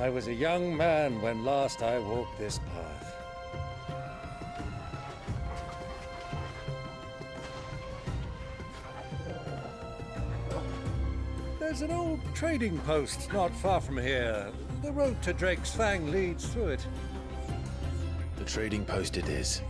I was a young man when last I walked this path. There's an old trading post not far from here. The road to Drake's Fang leads through it. The trading post it is.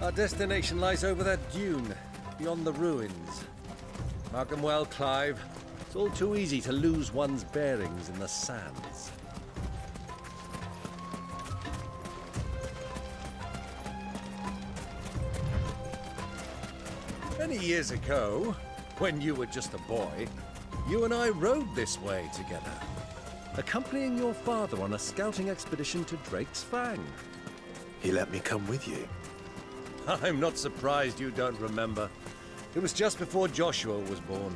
Our destination lies over that dune, beyond the ruins. Mark 'em well, Clive. It's all too easy to lose one's bearings in the sands. Many years ago, when you were just a boy, you and I rode this way together, accompanying your father on a scouting expedition to Drake's Fang. He let me come with you. I'm not surprised you don't remember. It was just before Joshua was born.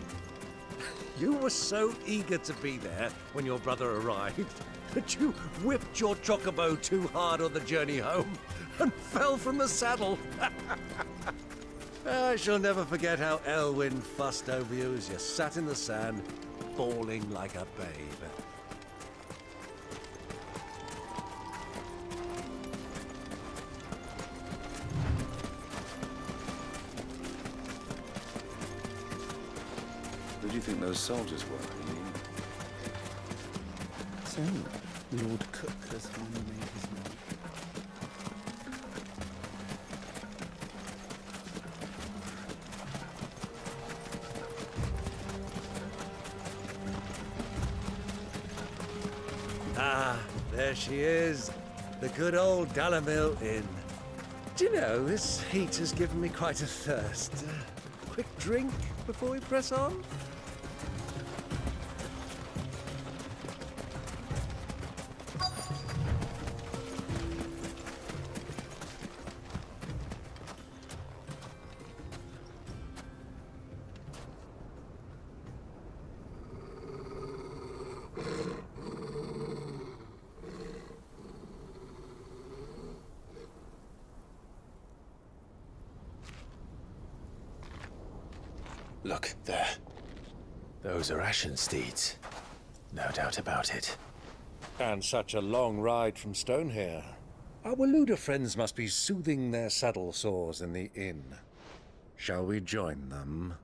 You were so eager to be there when your brother arrived that you whipped your chocobo too hard on the journey home and fell from the saddle. I shall never forget how Elwyn fussed over you as you sat in the sand, bawling like a babe. Who do you think those soldiers were? So, Lord Cook has finally made his mark. Ah, there she is. The good old Dalamil Inn. Do you know, this heat has given me quite a thirst. Quick drink before we press on? Look, there. Those are ashen steeds. No doubt about it. And such a long ride from Stonehere. Our Waluda friends must be soothing their saddle sores in the inn. Shall we join them?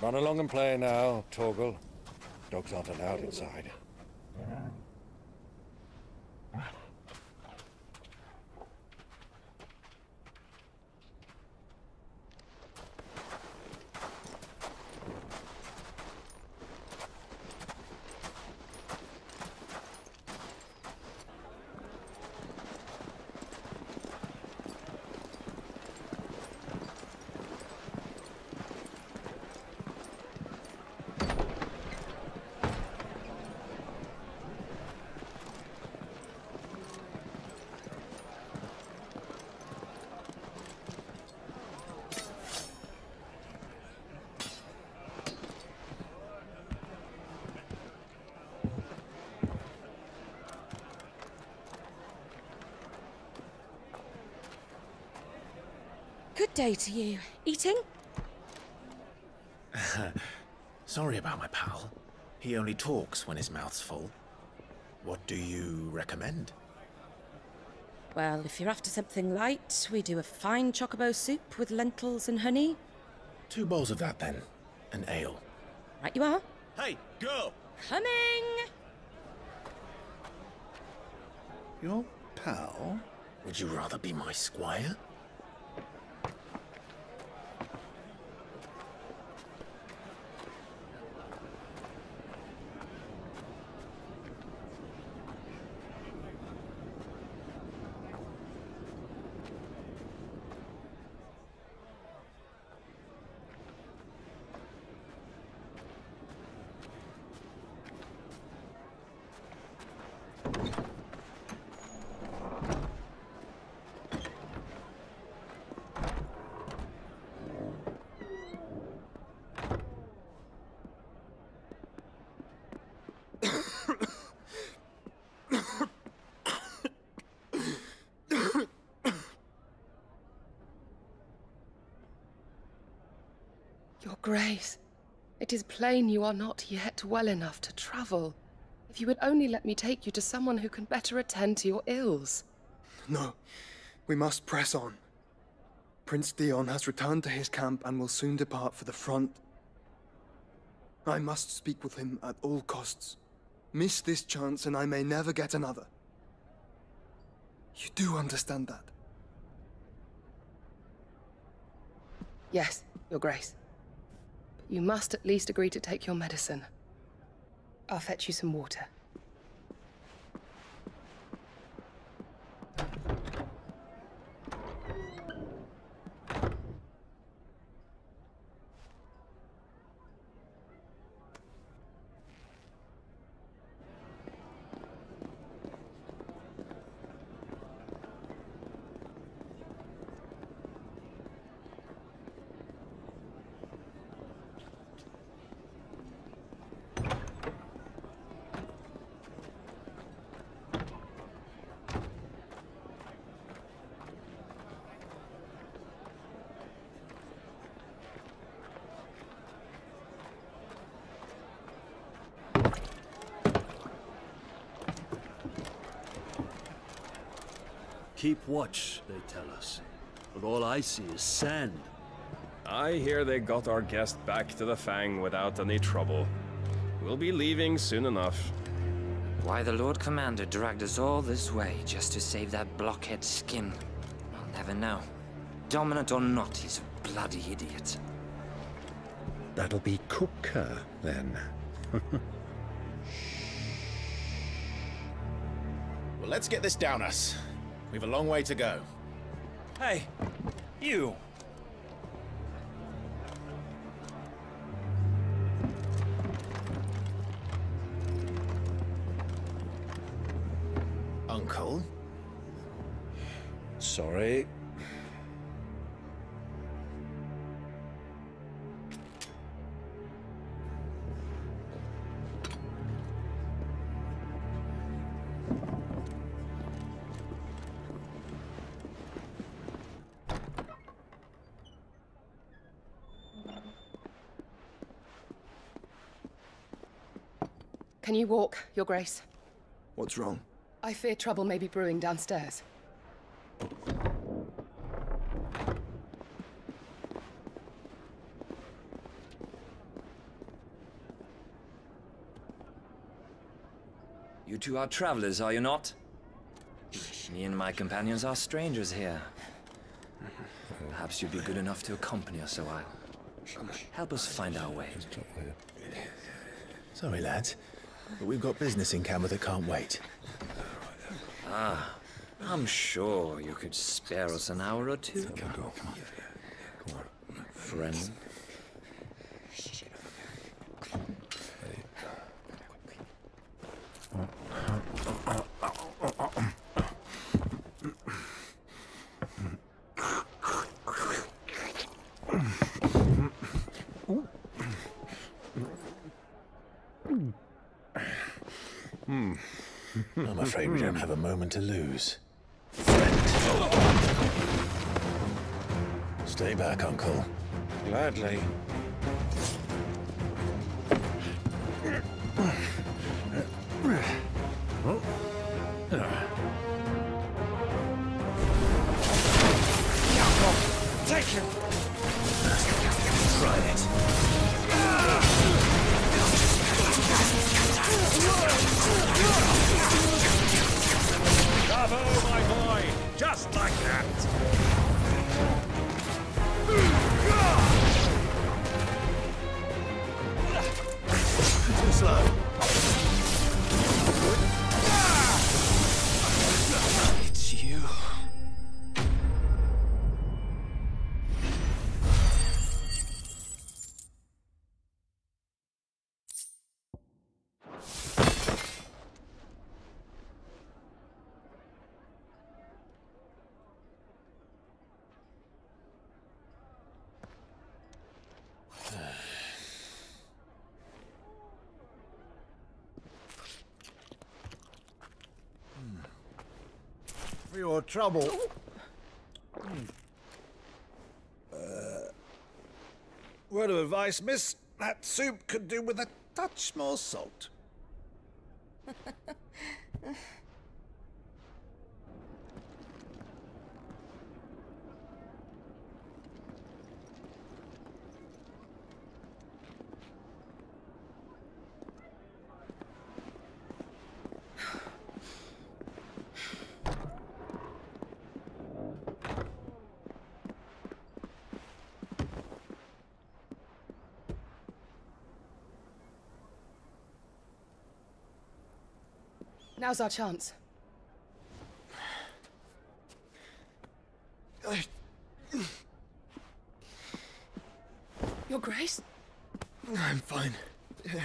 Run along and play now, Torgal. Dogs aren't allowed inside. Good day to you. Eating? Sorry about my pal. He only talks when his mouth's full. What do you recommend? Well, if you're after something light, we do a fine chocobo soup with lentils and honey. 2 bowls of that then. An ale. Right you are. Hey, girl! Coming! Your pal? Would you rather be my squire? Your Grace, it is plain you are not yet well enough to travel. If you would only let me take you to someone who can better attend to your ills. No, we must press on. Prince Dion has returned to his camp and will soon depart for the front. I must speak with him at all costs. Miss this chance and I may never get another. You do understand that? Yes, Your Grace. But you must at least agree to take your medicine. I'll fetch you some water. Keep watch, they tell us. But all I see is sand. I hear they got our guest back to the Fang without any trouble. We'll be leaving soon enough. Why the Lord Commander dragged us all this way just to save that blockhead skin, I'll never know. Dominant or not, he's a bloody idiot. That'll be Kupku, then. Well, let's get this down us. We've a long way to go. Hey, you! Uncle? Sorry. Can you walk, Your Grace? What's wrong? I fear trouble may be brewing downstairs. You two are travelers, are you not? Me and my companions are strangers here. Perhaps you'd be good enough to accompany us a while. Help us find our way. Sorry, lads, but we've got business in camera that can't wait. Ah, I'm sure you could spare us an hour or two. Come on. Friend. I'm afraid we don't have a moment to lose. Stay back, Uncle. Gladly. Take him! Try it. Bravo, my boy! Just like that! Too slow. It's you. For your trouble. Word of advice, miss. That soup could do with a touch more salt. Now's our chance. Your Grace? I'm fine. Yeah.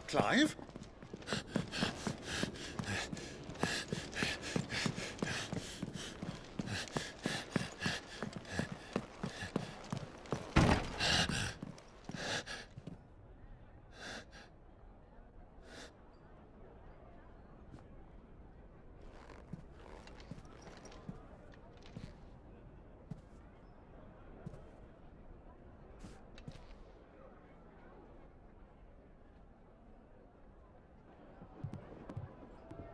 Clive?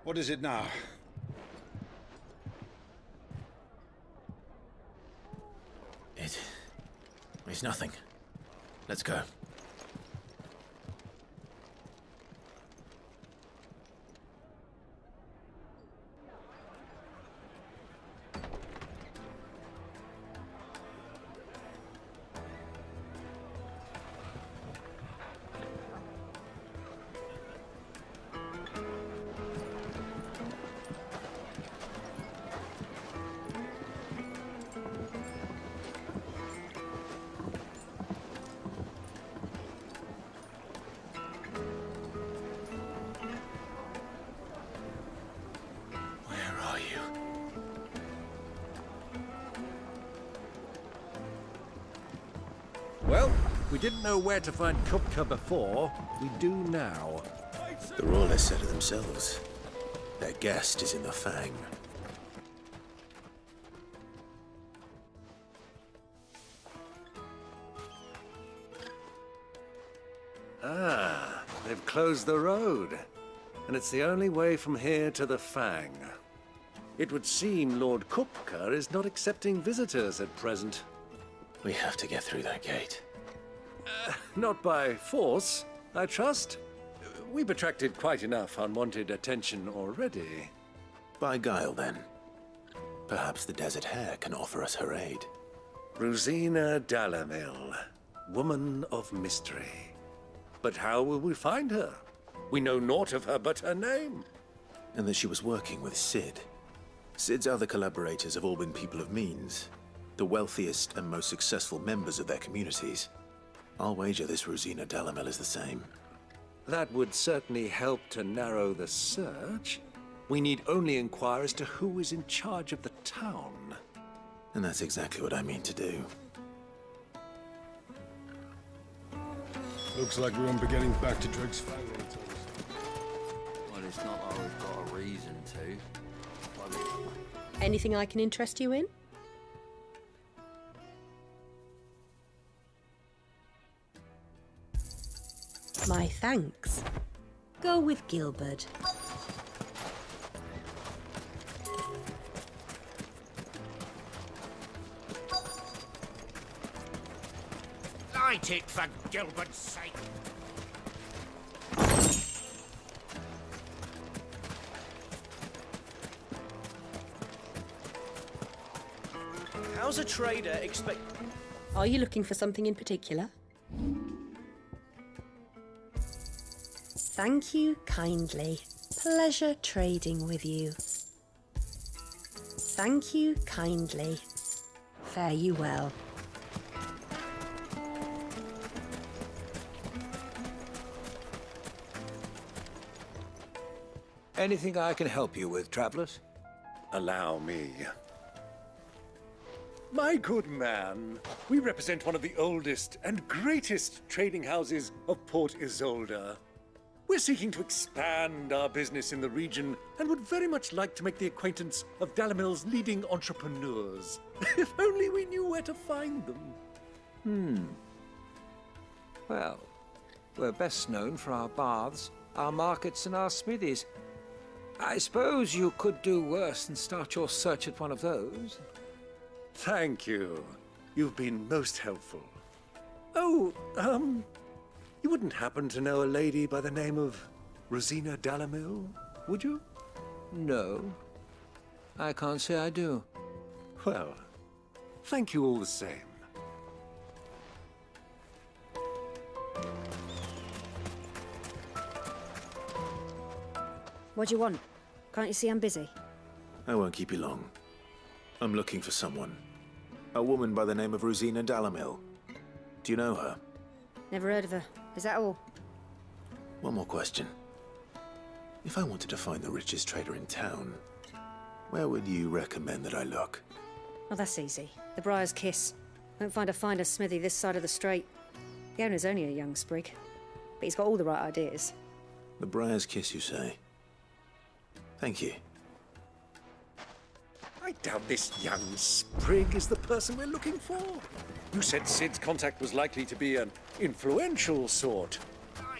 What is it now? It's nothing. Let's go. Well, we didn't know where to find Kupku before. We do now. The Rawlers said it themselves. Their guest is in the Fang. Ah, they've closed the road. And it's the only way from here to the Fang. It would seem Lord Kupku is not accepting visitors at present. We have to get through that gate. Not by force, I trust. We've attracted quite enough unwanted attention already. By guile, then. Perhaps the Desert Hare can offer us her aid. Rosina Dalamil, woman of mystery. But how will we find her? We know naught of her but her name. And that she was working with Sid. Sid's other collaborators have all been people of means. The wealthiest and most successful members of their communities. I'll wager this Rosina Dalamil is the same. That would certainly help to narrow the search. We need only inquire as to who is in charge of the town. And that's exactly what I mean to do. Looks like we won't be getting back to Drake's Fang. Well, it's not like we've got a reason to. Anything I can interest you in? My thanks. Go with Gilbert. Light it for Gilbert's sake. How's a trader expect... Are you looking for something in particular? Thank you kindly. Pleasure trading with you. Thank you kindly. Fare you well. Anything I can help you with, travelers? Allow me. My good man, we represent one of the oldest and greatest trading houses of Port Isolde. We're seeking to expand our business in the region and would very much like to make the acquaintance of Dalamil's leading entrepreneurs. If only we knew where to find them. Well, we're best known for our baths, our markets, and our smithies. I suppose you could do worse than start your search at one of those. Thank you. You've been most helpful. Oh, you wouldn't happen to know a lady by the name of Rosina Dalamil, would you? No, I can't say I do. Well, thank you all the same. What do you want? Can't you see I'm busy? I won't keep you long. I'm looking for someone. A woman by the name of Rosina Dalamil. Do you know her? Never heard of her. Is that all? One more question. If I wanted to find the richest trader in town, where would you recommend that I look? Oh, that's easy. The Briar's Kiss. Won't find a finer smithy this side of the strait. The owner's only a young sprig, but he's got all the right ideas. The Briar's Kiss, you say? Thank you. I doubt this young sprig is the person we're looking for. You said Sid's contact was likely to be an influential sort.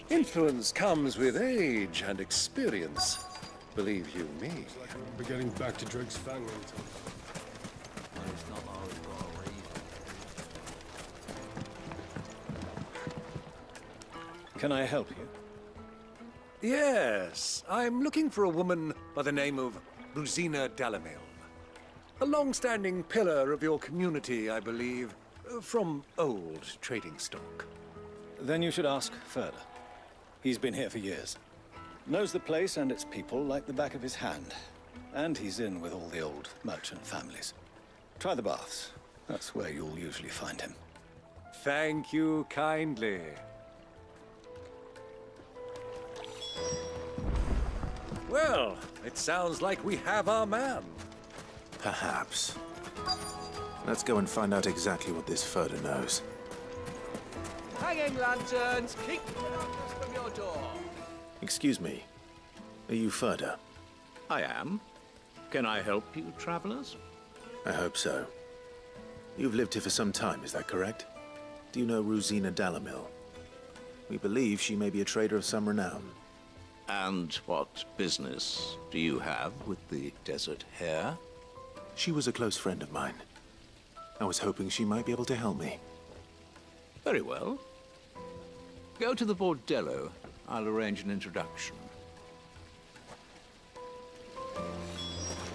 Influence comes with age and experience. Believe you me. We're getting back to Drake's Fang. Can I help you? Yes, I'm looking for a woman by the name of Rosina Dalamil. A long-standing pillar of your community, I believe, from old trading stock. Then you should ask Ferda. He's been here for years. Knows the place and its people like the back of his hand. And he's in with all the old merchant families. Try the baths. That's where you'll usually find him. Thank you kindly. Well, it sounds like we have our man. Perhaps. Let's go and find out exactly what this Ferda knows. Hanging lanterns, keep the darkness from your door. Excuse me. Are you Ferda? I am. Can I help you, travelers? I hope so. You've lived here for some time, is that correct? Do you know Rosina Dalamil? We believe she may be a trader of some renown. And what business do you have with the desert hare? She was a close friend of mine. I was hoping she might be able to help me. Very well. Go to the bordello. I'll arrange an introduction.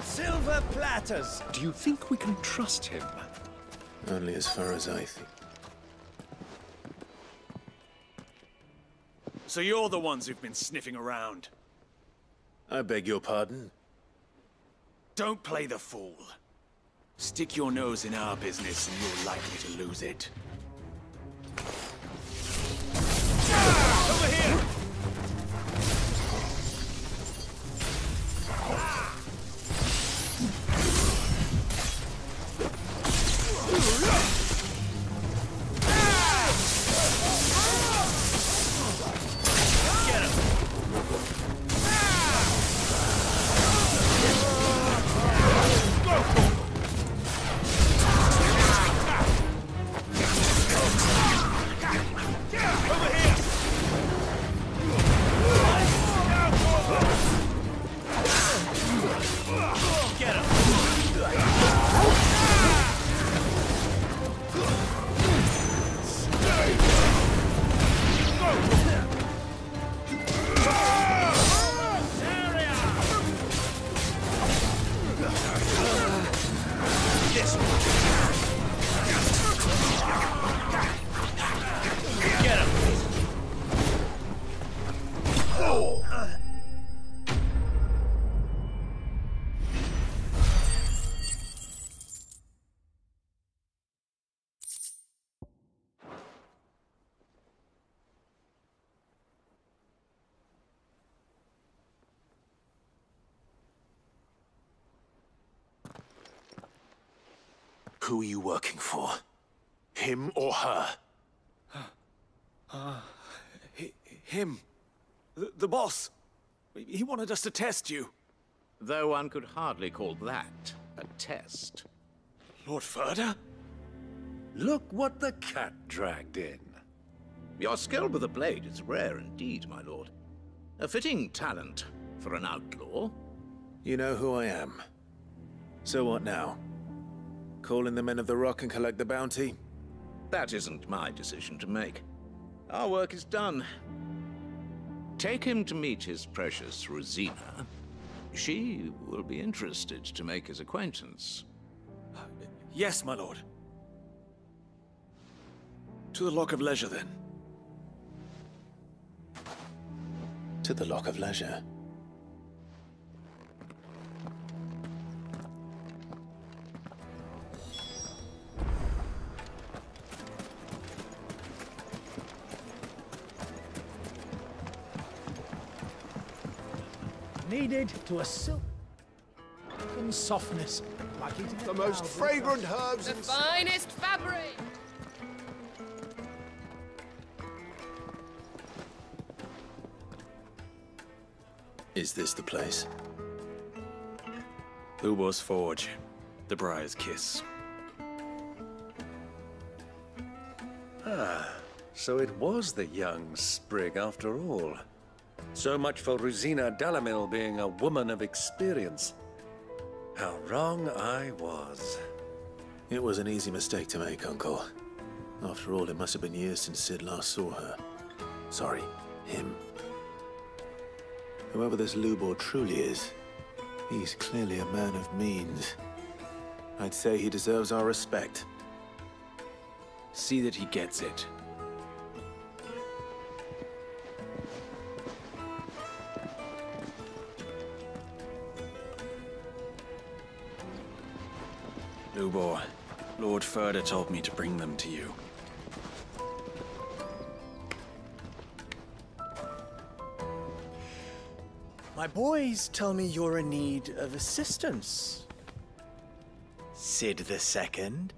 Silver platters! Do you think we can trust him? Only as far as I think. So you're the ones who've been sniffing around? I beg your pardon? Don't play the fool. Stick your nose in our business and you're likely to lose it. Over here! Who are you working for? Him or her? Him. The boss. He wanted us to test you. Though one could hardly call that a test. Lord Ferda? Look what the cat dragged in. Your skill with the blade is rare indeed, my lord. A fitting talent for an outlaw. You know who I am. So what now? Call in the Men of the Rock and collect the bounty? That isn't my decision to make. Our work is done. Take him to meet his precious Rosina. She will be interested to make his acquaintance. Yes, my lord. To the Lock of Leisure, then. To the Lock of Leisure. Needed to a silken softness, like eating The most fragrant herbs The and finest fabric! Is this the place? Ubo's Forge. The Briar's Kiss. Ah, so it was the young sprig after all. So much for Rosina Dalamil being a woman of experience. How wrong I was. It was an easy mistake to make, Uncle. After all, it must have been years since Sid last saw her. Sorry, him. Whoever this Lubor truly is, he's clearly a man of means. I'd say he deserves our respect. See that he gets it. Lubor, Lord Ferda told me to bring them to you. My boys tell me you're in need of assistance. Sid the Second?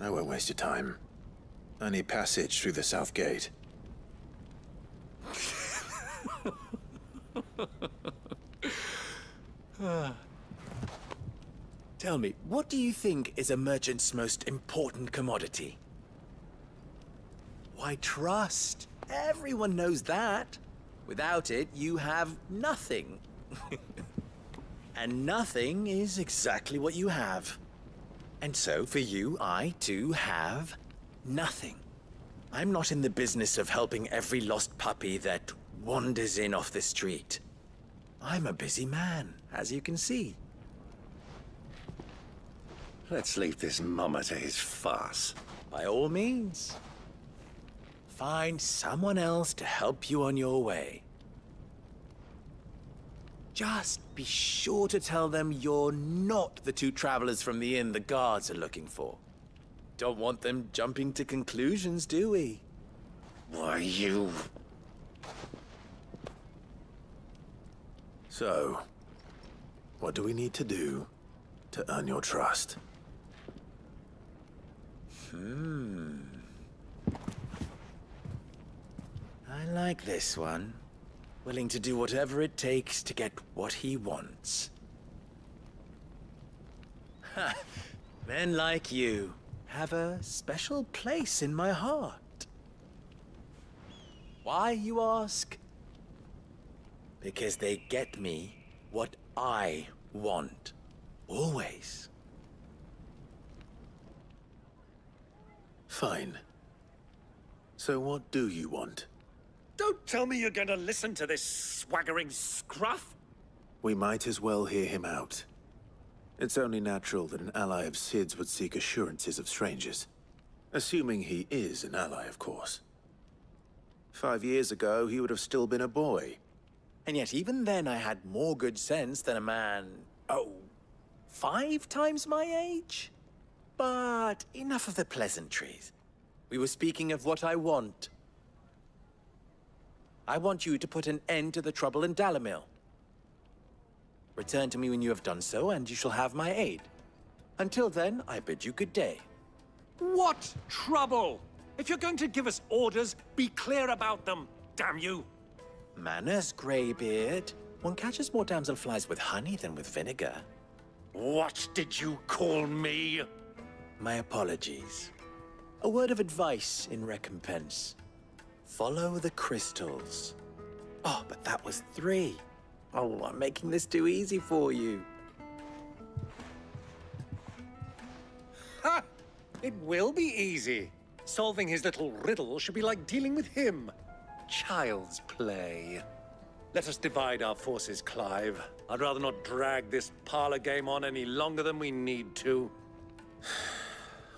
I won't waste your time. I need passage through the south gate. Tell me, what do you think is a merchant's most important commodity? Why, trust. Everyone knows that. Without it, you have nothing. And nothing is exactly what you have. And so, for you, I, too, have nothing. I'm not in the business of helping every lost puppy that wanders in off the street. I'm a busy man, as you can see. Let's leave this mummer to his farce. By all means. Find someone else to help you on your way. Just be sure to tell them you're not the two travelers from the inn the guards are looking for. Don't want them jumping to conclusions, do we? Why, you... So, what do we need to do to earn your trust? I like this one. Willing to do whatever it takes to get what he wants. Ha! Men like you have a special place in my heart. Why, you ask? Because they get me what I want. Always. Fine. So what do you want? Don't tell me you're going to listen to this swaggering scruff! We might as well hear him out. It's only natural that an ally of Sid's would seek assurances of strangers. Assuming he is an ally, of course. 5 years ago, he would have still been a boy. And yet even then I had more good sense than a man, 5 times my age? But enough of the pleasantries. We were speaking of what I want. I want you to put an end to the trouble in Dalamil. Return to me when you have done so, and you shall have my aid. Until then, I bid you good day. What trouble? If you're going to give us orders, be clear about them, damn you! Manners, Greybeard. One catches more damselflies with honey than with vinegar. What did you call me? My apologies. A word of advice in recompense. Follow the crystals. Oh, but that was 3. Oh, I'm making this too easy for you. Ha! It will be easy. Solving his little riddle should be like dealing with him. Child's play. Let us divide our forces, Clive. I'd rather not drag this parlor game on any longer than we need to.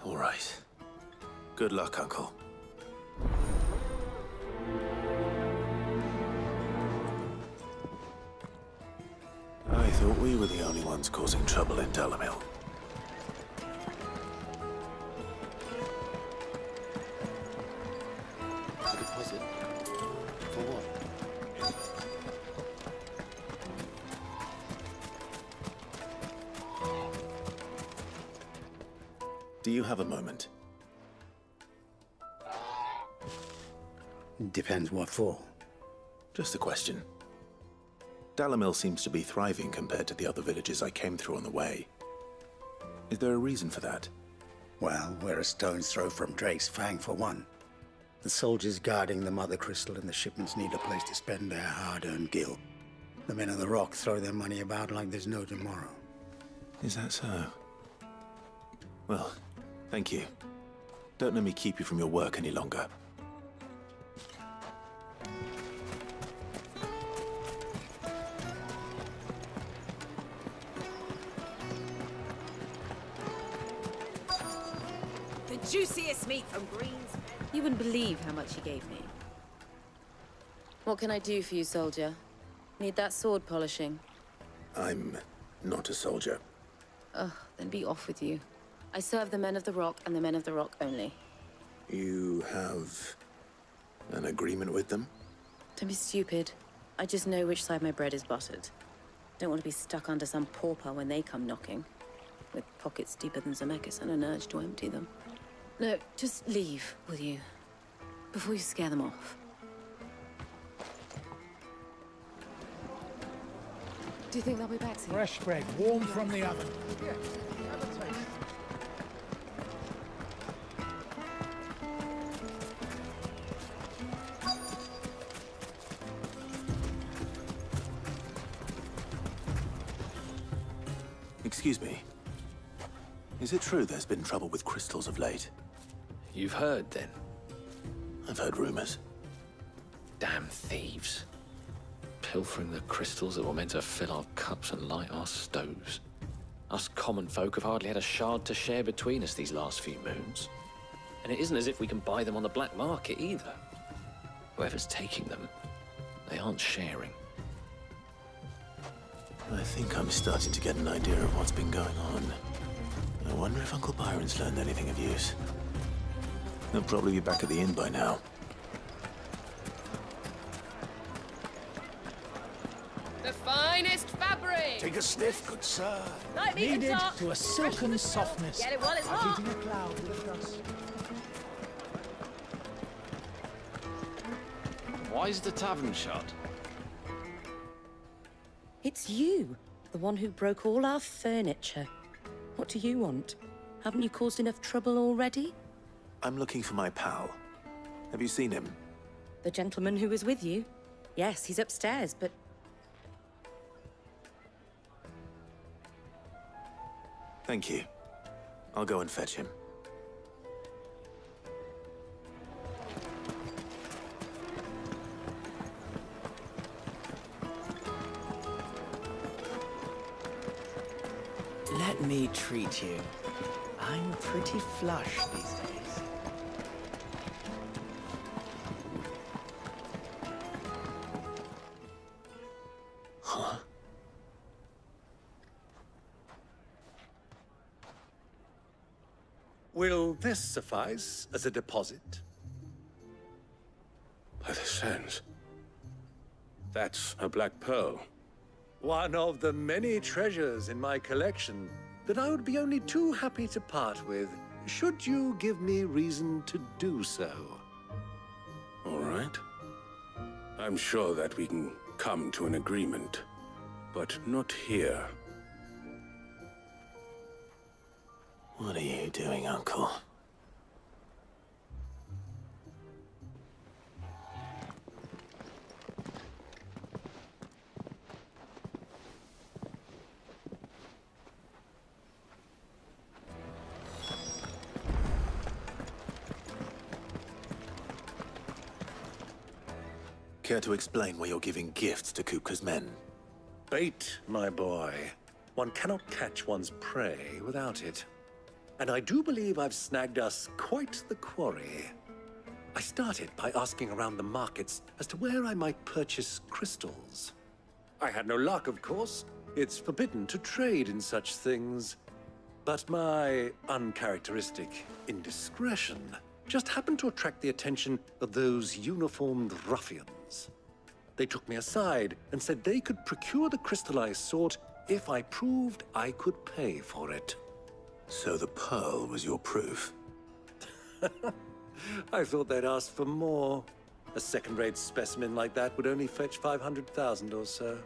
All right. Good luck, Uncle. I thought we were the only ones causing trouble in Dalamil. A deposit? For what? Do you have a moment? Depends what for. Just a question. Dalamil seems to be thriving compared to the other villages I came through on the way. Is there a reason for that? Well, we're a stone's throw from Drake's Fang, for one. The soldiers guarding the Mother Crystal and the shipments need a place to spend their hard-earned gil. The men of the Rock throw their money about like there's no tomorrow. Is that so? Well, thank you. Don't let me keep you from your work any longer. Juiciest meat from Greens. You wouldn't believe how much he gave me. What can I do for you, soldier? Need that sword polishing? I'm not a soldier. Ugh, then be off with you. I serve the men of the Rock and the men of the Rock only. You have an agreement with them? Don't be stupid. I just know which side my bread is buttered. Don't want to be stuck under some pauper when they come knocking. With pockets deeper than Zemeckis and an urge to empty them. No, just leave, will you? Before you scare them off. Do you think they'll be back soon? Fresh bread, warm from the oven. Yeah, have a taste. Excuse me. Is it true there's been trouble with crystals of late? You've heard, then? I've heard rumors. Damn thieves. Pilfering the crystals that were meant to fill our cups and light our stoves. Us common folk have hardly had a shard to share between us these last few moons. And it isn't as if we can buy them on the black market either. Whoever's taking them, they aren't sharing. I think I'm starting to get an idea of what's been going on. I wonder if Uncle Byron's learned anything of use. He'll probably be back at the inn by now. The finest fabric! Take a sniff, good sir. Light me Kneaded and to a silken softness. Get it while it's like hot. eating a cloud with dust. Why is the tavern shut? It's you, the one who broke all our furniture. What do you want? Haven't you caused enough trouble already? I'm looking for my pal. Have you seen him? The gentleman who was with you? Yes, he's upstairs, but... Thank you. I'll go and fetch him. Let me treat you. I'm pretty flush these days. Huh? Will this suffice as a deposit? By the sands. That's a black pearl. One of the many treasures in my collection that I would be only too happy to part with, should you give me reason to do so. All right. I'm sure that we can come to an agreement, but not here. What are you doing, Uncle? Care to explain why you're giving gifts to Kupka's men? Bait, my boy. One cannot catch one's prey without it. And I do believe I've snagged us quite the quarry. I started by asking around the markets as to where I might purchase crystals. I had no luck, of course. It's forbidden to trade in such things. But my uncharacteristic indiscretion just happened to attract the attention of those uniformed ruffians. They took me aside and said they could procure the crystal I sought if I proved I could pay for it. So the pearl was your proof? I thought they'd ask for more. A second-rate specimen like that would only fetch 500,000 or so.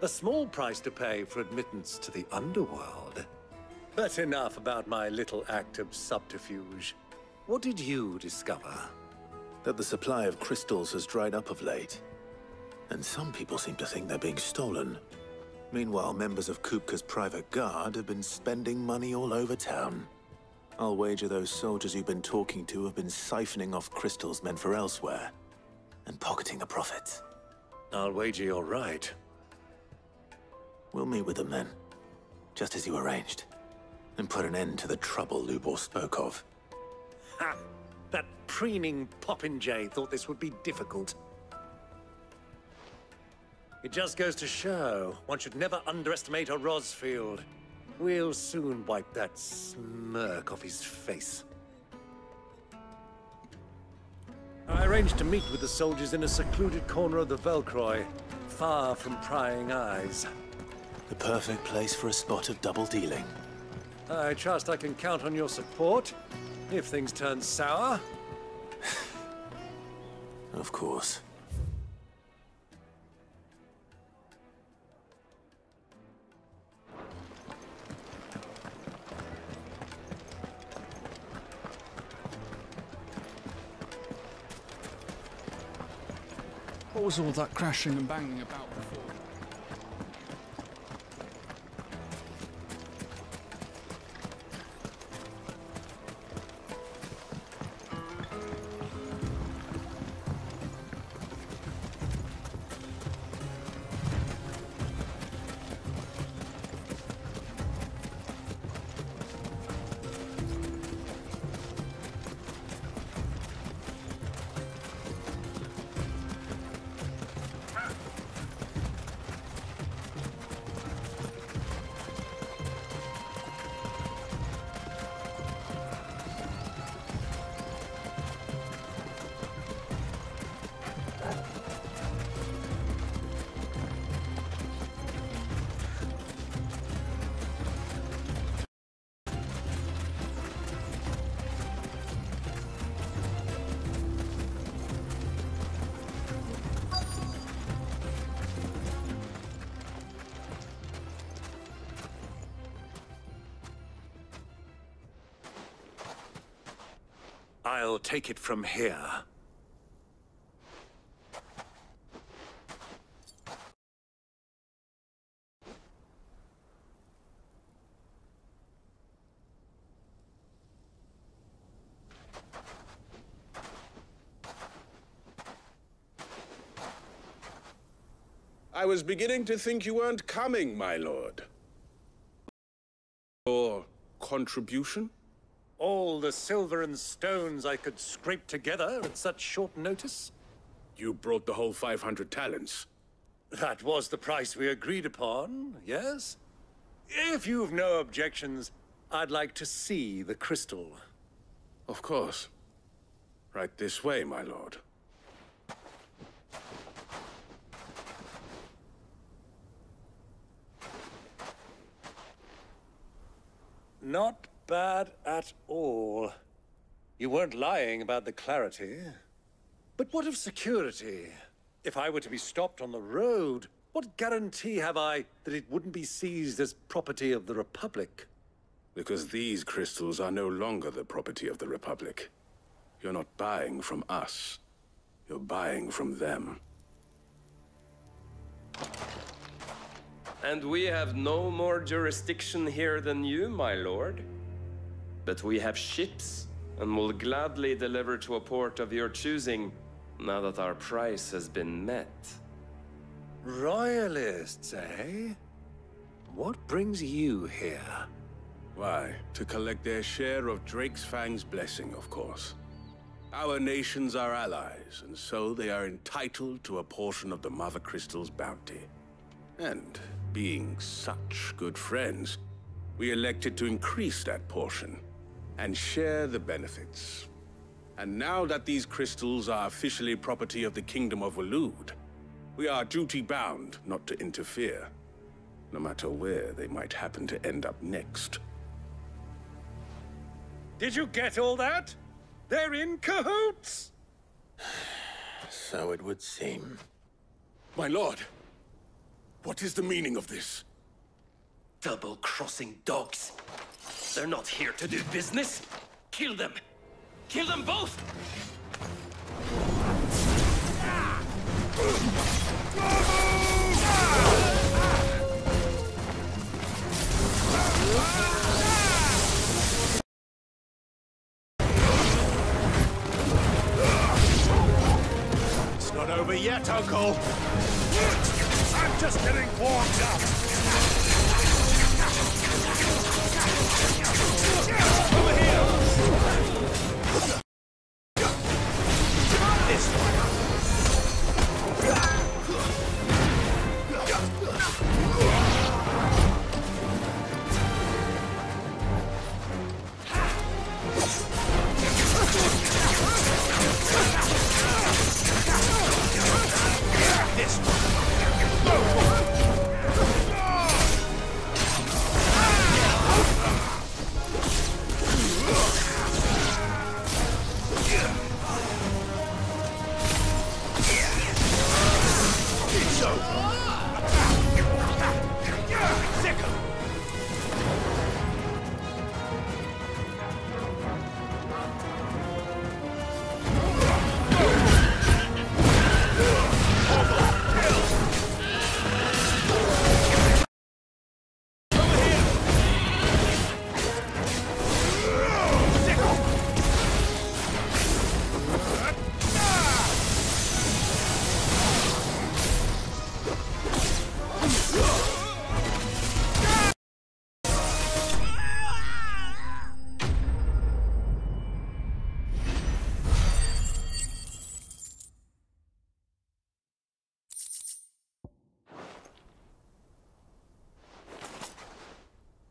A small price to pay for admittance to the underworld. But enough about my little act of subterfuge. What did you discover? That the supply of crystals has dried up of late. And some people seem to think they're being stolen. Meanwhile, members of Kupka's private guard have been spending money all over town. I'll wager those soldiers you've been talking to have been siphoning off crystals meant for elsewhere, and pocketing the profits. I'll wager you're right. We'll meet with them then, just as you arranged, and put an end to the trouble Lubor spoke of. Ha! That preening popinjay thought this would be difficult. It just goes to show, one should never underestimate a Rosfield. We'll soon wipe that smirk off his face. I arranged to meet with the soldiers in a secluded corner of the Velcroy, far from prying eyes. The perfect place for a spot of double dealing. I trust I can count on your support, if things turn sour. Of course. What was all that crashing and banging about before? I'll take it from here. I was beginning to think you weren't coming, my lord. Your contribution? All the silver and stones I could scrape together at such short notice? You brought the whole 500 talents. That was the price we agreed upon, yes? If you've no objections, I'd like to see the crystal. Of course. Right this way, my lord. Not bad at all. You weren't lying about the clarity. But what of security? If I were to be stopped on the road, what guarantee have I that it wouldn't be seized as property of the Republic? Because these crystals are no longer the property of the Republic. You're not buying from us. You're buying from them. And we have no more jurisdiction here than you, my lord. But we have ships, and will gladly deliver to a port of your choosing, now that our price has been met. Royalists, eh? What brings you here? Why, to collect their share of Drake's Fang's blessing, of course. Our nations are allies, and so they are entitled to a portion of the Mother Crystal's bounty. And being such good friends, we elected to increase that portion and share the benefits. And now that these crystals are officially property of the Kingdom of Waloed, we are duty-bound not to interfere, no matter where they might happen to end up next. Did you get all that? They're in cahoots! So it would seem. My lord, what is the meaning of this? Double-crossing dogs. They're not here to do business. Kill them! Kill them both! It's not over yet, Uncle! I'm just getting warmed up! Over here! This one! This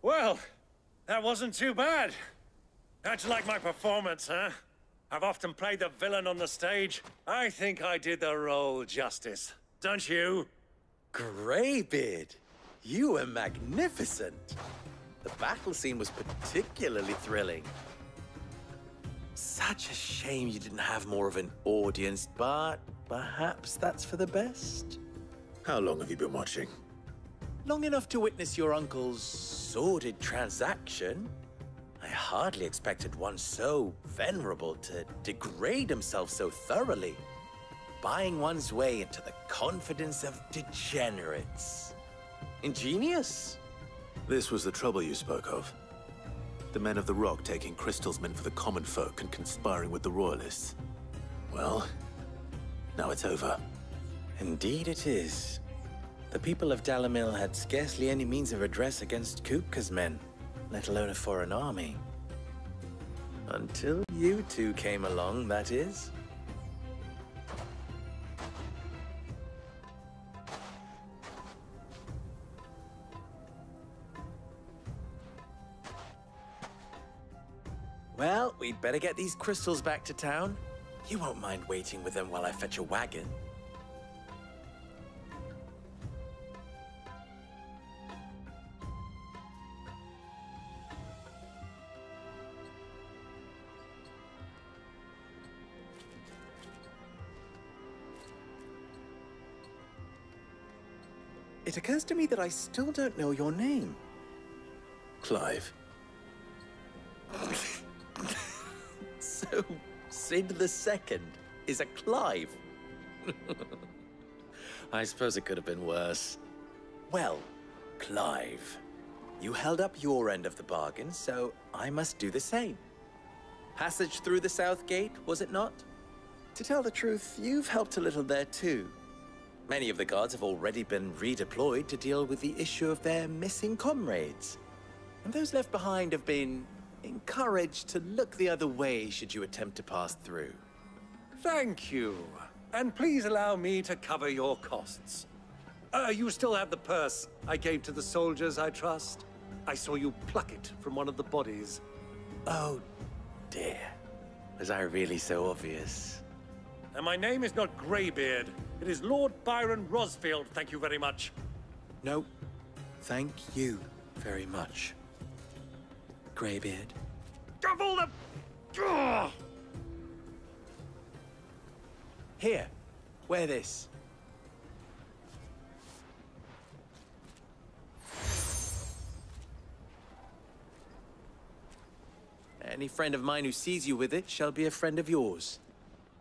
Well, that wasn't too bad. How'd you like my performance, huh? I've often played the villain on the stage. I think I did the role justice. Don't you? Greybeard, you were magnificent. The battle scene was particularly thrilling. Such a shame you didn't have more of an audience, but perhaps that's for the best. How long have you been watching? Long enough to witness your uncle's sordid transaction. I hardly expected one so venerable to degrade himself so thoroughly, buying one's way into the confidence of degenerates. Ingenious. This was the trouble you spoke of. The men of the Rock taking crystals meant for the common folk and conspiring with the Royalists. Well, now it's over. Indeed it is. The people of Dalamil had scarcely any means of redress against Kupka's men, let alone a foreign army. Until you two came along, that is. Well, we'd better get these crystals back to town. You won't mind waiting with them while I fetch a wagon. it occurs to me that I still don't know your name. Clive. So, Sid the Second is a Clive? I suppose it could have been worse. Well, Clive, you held up your end of the bargain, so I must do the same. Passage through the South Gate, was it not? To tell the truth, you've helped a little there too. Many of the guards have already been redeployed to deal with the issue of their missing comrades. And those left behind have been encouraged to look the other way should you attempt to pass through. Thank you. And please allow me to cover your costs. You still have the purse I gave to the soldiers, I trust? I saw you pluck it from one of the bodies. Oh, dear. Was I really so obvious? And my name is not Greybeard. It is Lord Byron Rosfield, thank you very much. No, thank you very much, Greybeard. Double the... Here, wear this. Any friend of mine who sees you with it shall be a friend of yours.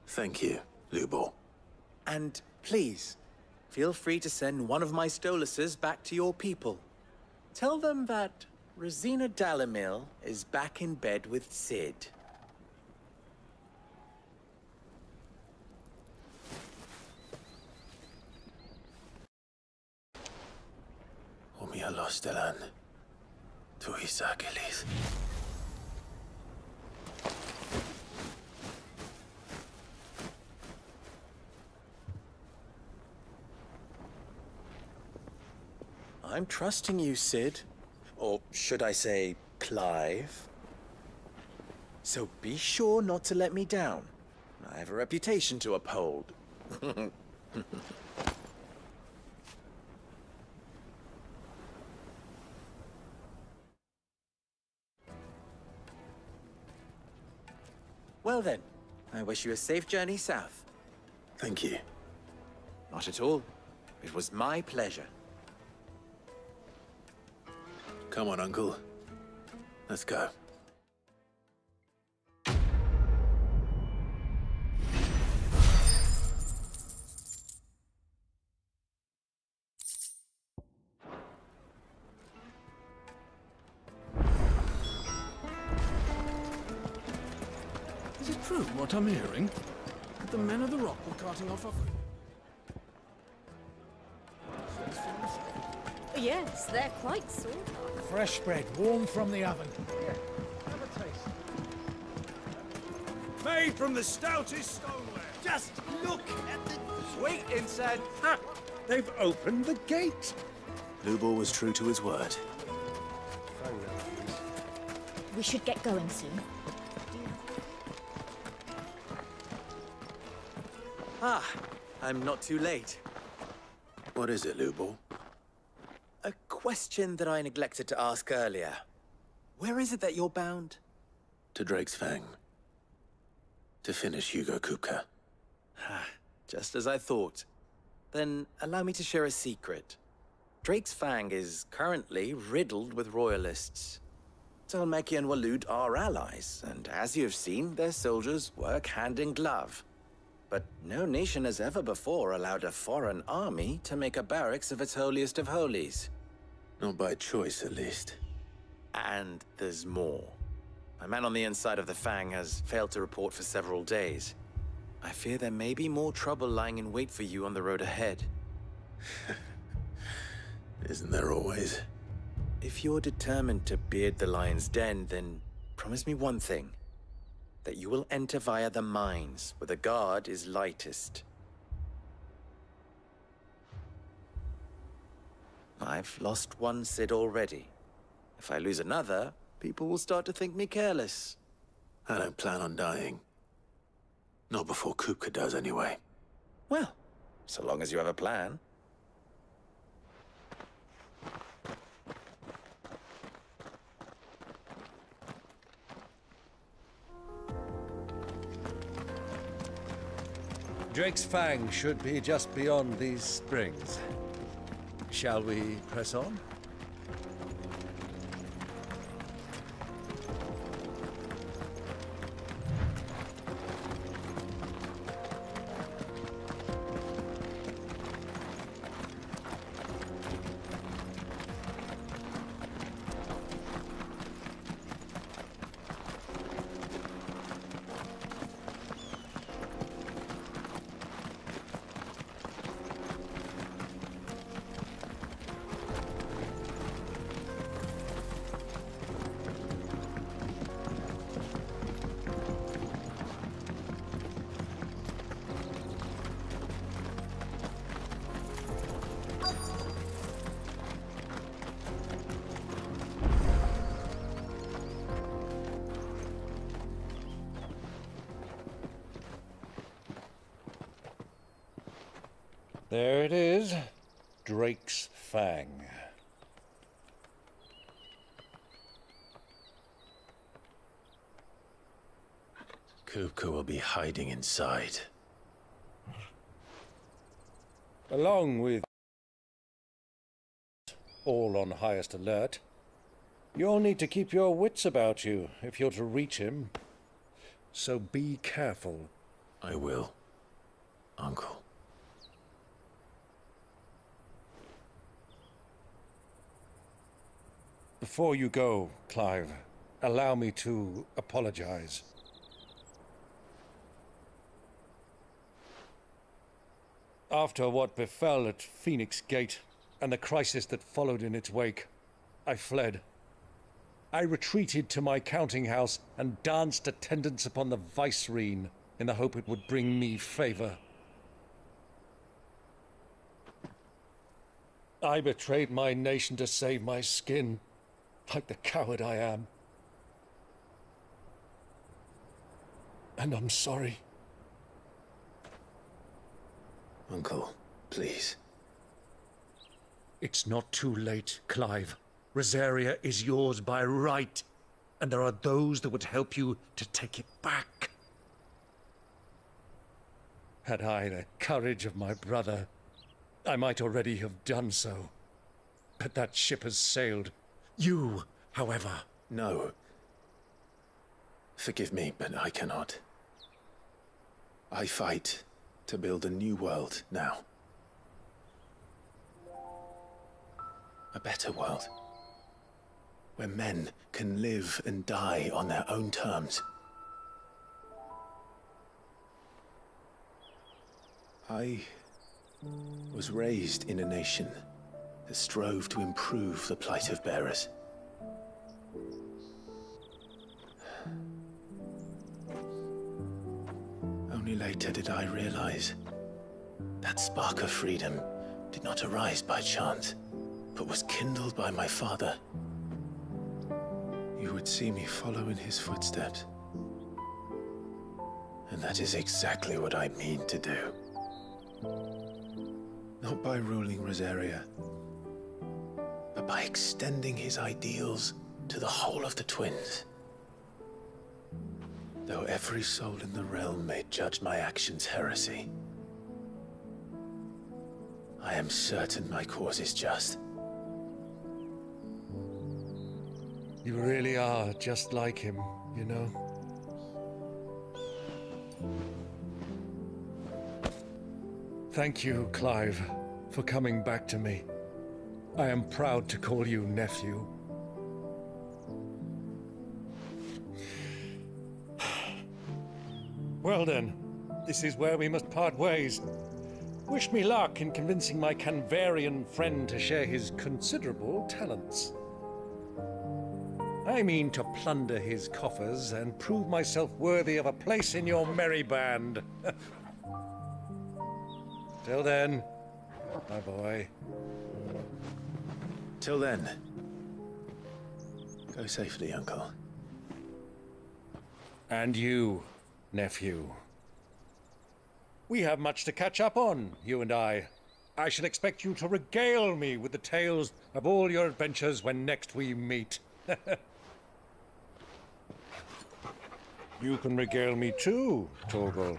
Thank you, Lubor. And please, feel free to send one of my Stoluses back to your people. Tell them that Rosina Dalamil is back in bed with Sid. Omia Lostelan. Tuisa Gelis. I'm trusting you, Sid. Or should I say, Clive? So be sure not to let me down. I have a reputation to uphold. Well then, I wish you a safe journey south. Thank you. Not at all. It was my pleasure. Come on, Uncle. Let's go. Is it true what I'm hearing? That the men of the rock were carting off a... Yes, they're quite sort of. Fresh bread, warm from the oven. Here, have a taste. Made from the stoutest stoneware. Just look at the sweet inside. Ha! They've opened the gate. Lubor was true to his word. We should get going soon. Ah, I'm not too late. What is it, Lubor? A question that I neglected to ask earlier. Where is it that you're bound? To Drake's Fang. To finish Huga Kupku. Just as I thought. Then allow me to share a secret. Drake's Fang is currently riddled with royalists. Talmeki and Walud are allies, and as you've seen, their soldiers work hand in glove. But no nation has ever before allowed a foreign army to make a barracks of its holiest of holies. Not by choice, at least. And there's more. A man on the inside of the Fang has failed to report for several days. I fear there may be more trouble lying in wait for you on the road ahead. Isn't there always? If you're determined to beard the lion's den, then promise me one thing. That you will enter via the mines, where the guard is lightest. I've lost one Sid already. If I lose another, people will start to think me careless. I don't plan on dying. Not before Kupku does, anyway. Well, so long as you have a plan. Drake's Fang should be just beyond these springs. Shall we press on? There it is, Drake's Fang. Kupku will be hiding inside. Along with all on highest alert, you'll need to keep your wits about you if you're to reach him. So be careful. I will, Uncle. Before you go, Clive, allow me to apologize. After what befell at Phoenix Gate and the crisis that followed in its wake, I fled. I retreated to my counting house and danced attendance upon the vicereine in the hope it would bring me favor. I betrayed my nation to save my skin, like the coward I am. And I'm sorry. Uncle, please. It's not too late, Clive. Rosaria is yours by right, and there are those that would help you to take it back. Had I the courage of my brother, I might already have done so. But that ship has sailed. You, however... No. Forgive me, but I cannot. I fight to build a new world now. A better world. Where men can live and die on their own terms. I was raised in a nation that strove to improve the plight of bearers. Only later did I realize that spark of freedom did not arise by chance, but was kindled by my father. You would see me follow in his footsteps. And that is exactly what I mean to do. Not by ruling Rosaria, but by extending his ideals to the whole of the twins. Though every soul in the realm may judge my actions heresy, I am certain my cause is just. You really are just like him, you know? Thank you, Clive, for coming back to me. I am proud to call you nephew. Well then, this is where we must part ways. Wish me luck in convincing my Canvarian friend to share his considerable talents. I mean to plunder his coffers and prove myself worthy of a place in your merry band. Till then, my boy. Till then, go safely, Uncle. And you, nephew. We have much to catch up on, you and I. I shall expect you to regale me with the tales of all your adventures when next we meet. You can regale me too, Torgal.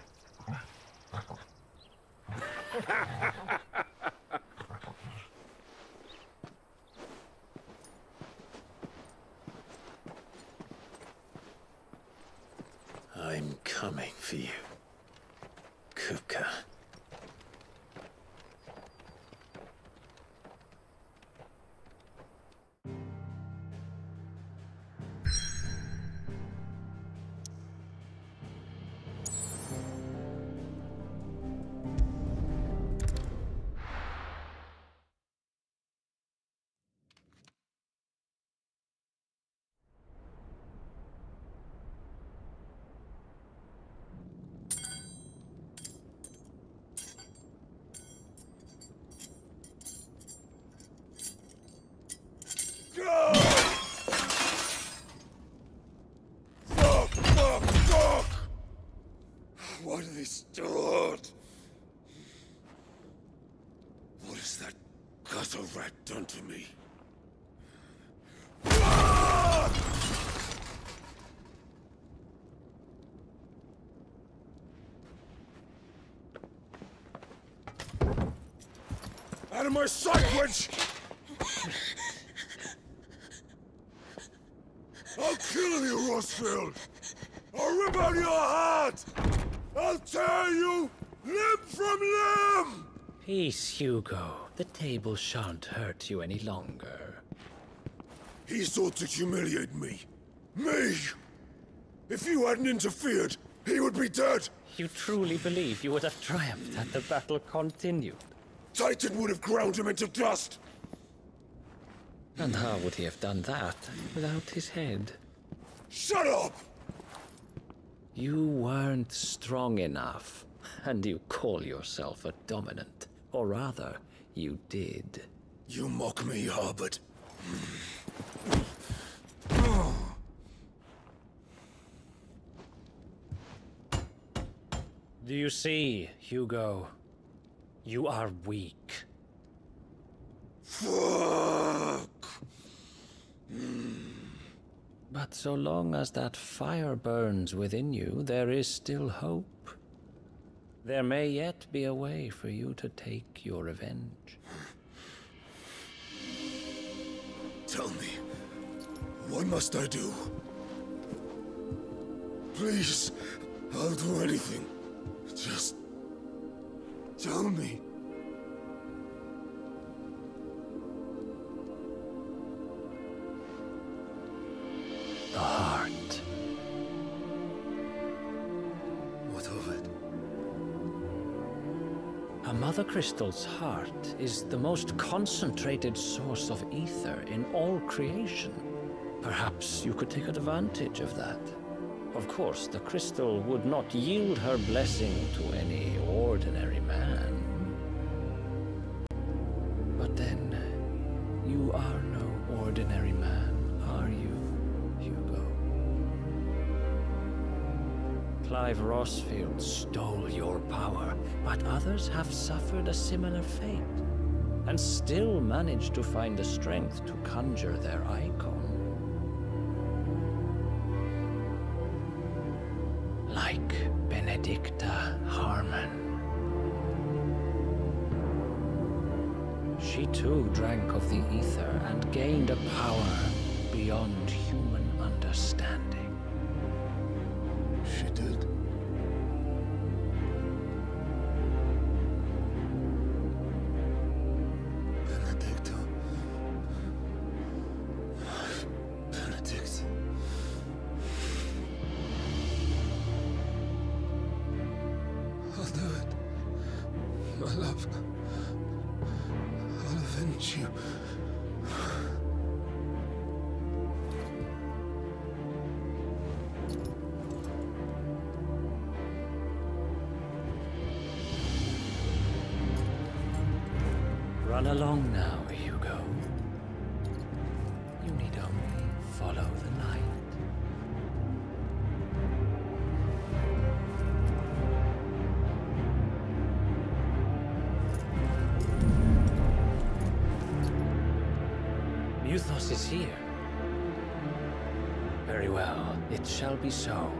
for you, Kupku. Why do they still hurt? What has that gutter rat done to me? Out of my sight, witch! I'll kill you, Rossfield! I'll rip out your heart! I'll tear you limb from limb! Peace, Hugo. The table shan't hurt you any longer. He sought to humiliate me. Me! If you hadn't interfered, he would be dead! You truly believe you would have triumphed had the battle continued? Titan would have ground him into dust! And how would he have done that without his head? Shut up! You weren't strong enough, and you call yourself a dominant. Or rather, you did. You mock me, Harbert. Do you see, Hugo? You are weak. Fuck! But so long as that fire burns within you, there is still hope. There may yet be a way for you to take your revenge. Tell me, what must I do? Please, I'll do anything. Just tell me. The heart. What of it? A mother crystal's heart is the most concentrated source of ether in all creation. Perhaps you could take advantage of that. Of course, the crystal would not yield her blessing to any ordinary man. But then, you are no ordinary man, are you, Hugo? Clive Rossfield stole your power, but others have suffered a similar fate, and still managed to find the strength to conjure their icon. Like Benedicta Harmon. She too drank of the ether and gained a power beyond human understanding. She did. Benedicta. Benedict. I'll do it. My love. I'll avenge you. Run along now, Hugo. You need only follow the light. Muthos is here. Very well, it shall be so.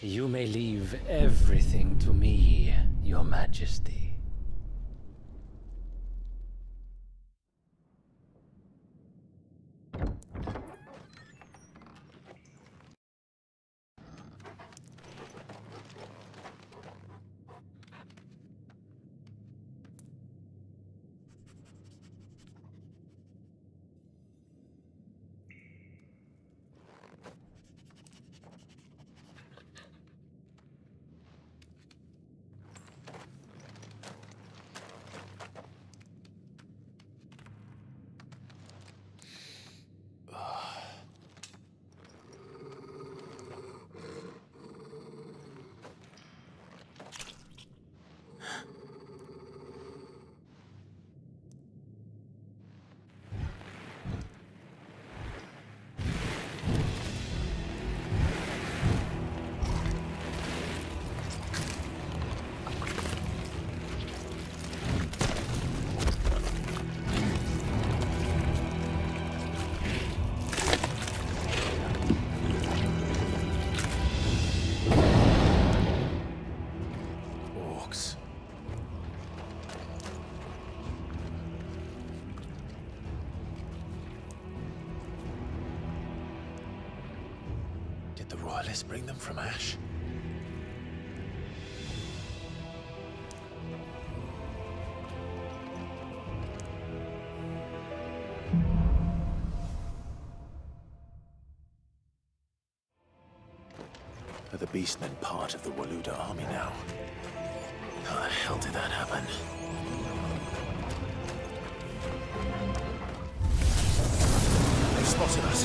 You may leave everything to me, Your Majesty. rocks. Did the royalists bring them from Ash? Are the beastmen part of the Waluda army now? How the hell did that happen? They've spotted us.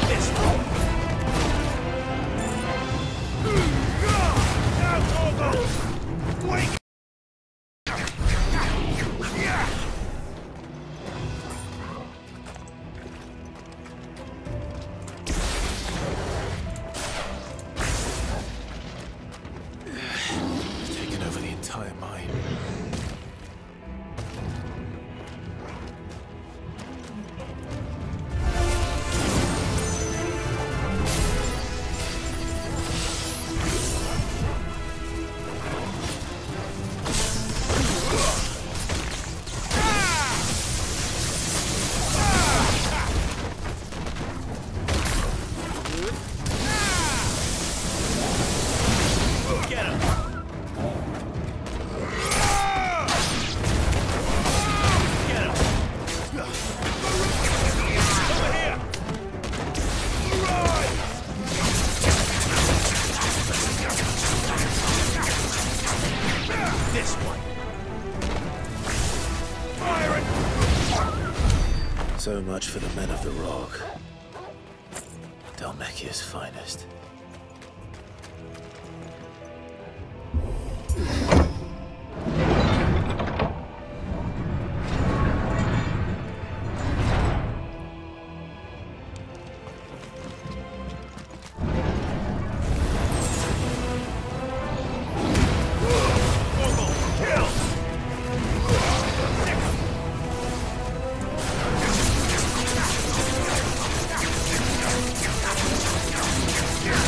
This one. Wait! Taken over the entire mine. So much for the men of the Rock. Dalmekia's finest. Yeah!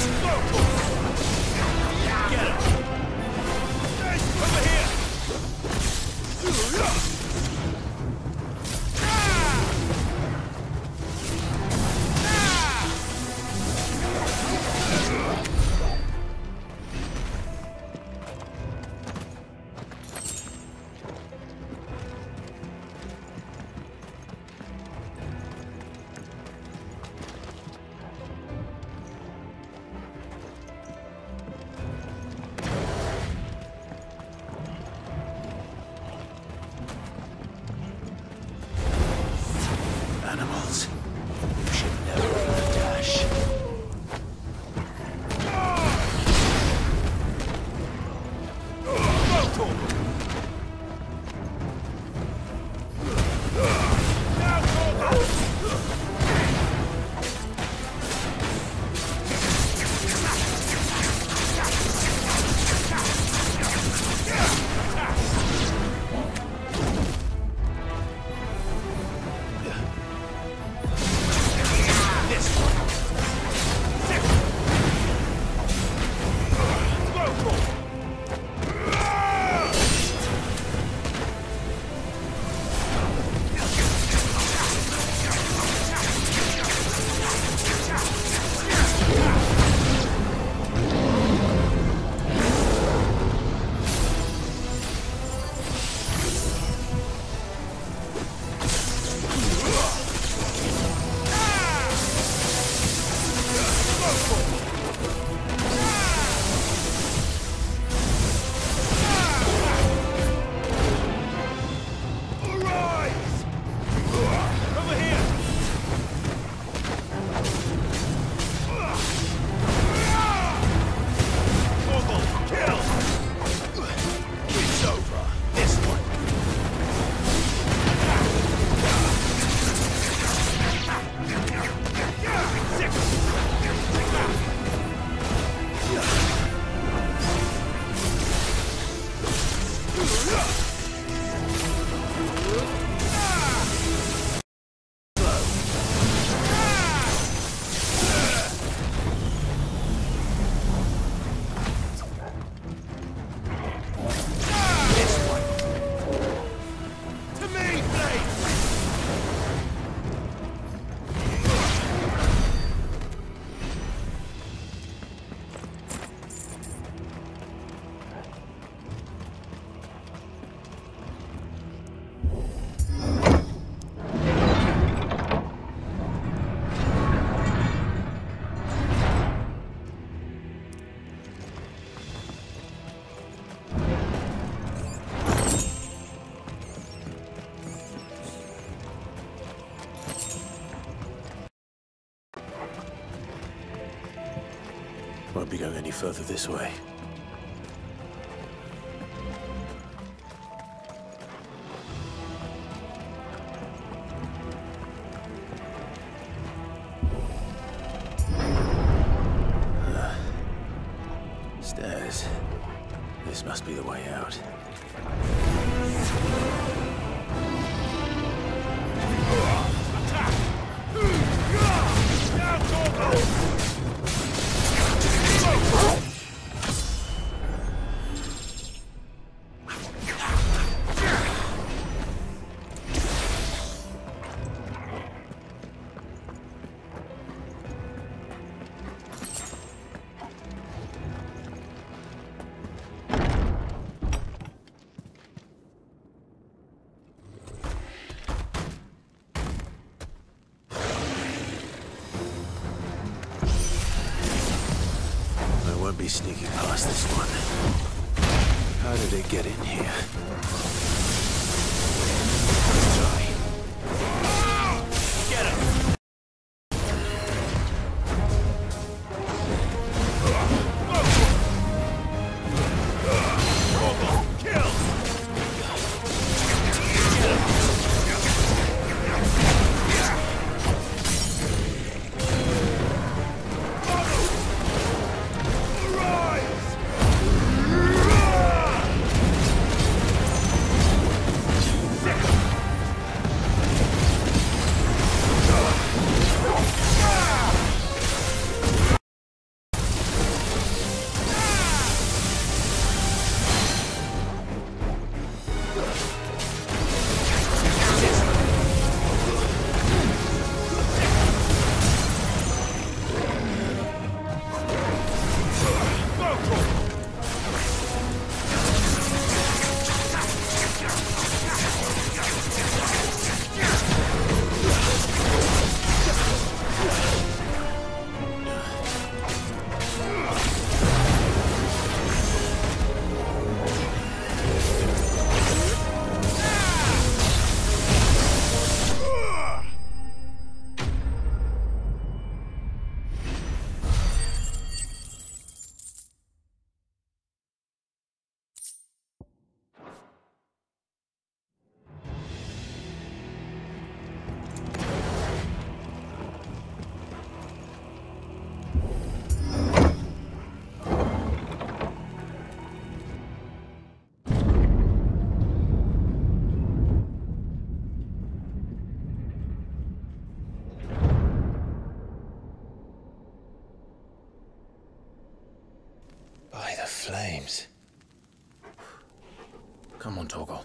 won't be going any further this way. Stairs. This must be the way out. Be sneaking past this one. How did it get in here? Sorry. Get him! Flames. Come on, Torgal.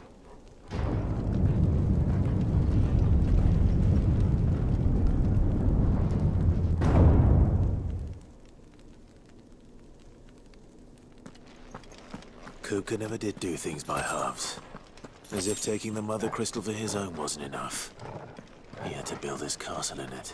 Kupku never did do things by halves. As if taking the Mother Crystal for his own wasn't enough. He had to build his castle in it.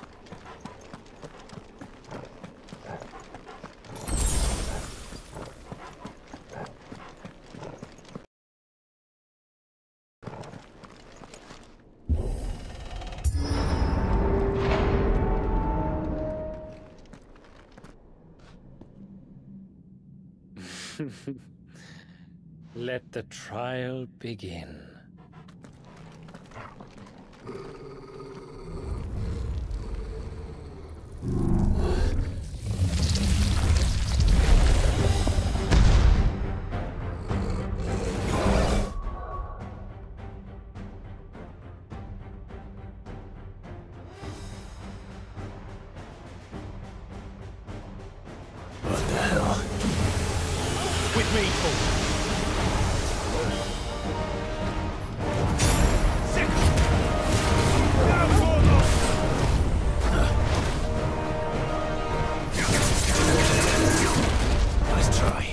Let the trial begin. What the hell? With me, Paul. Nice try.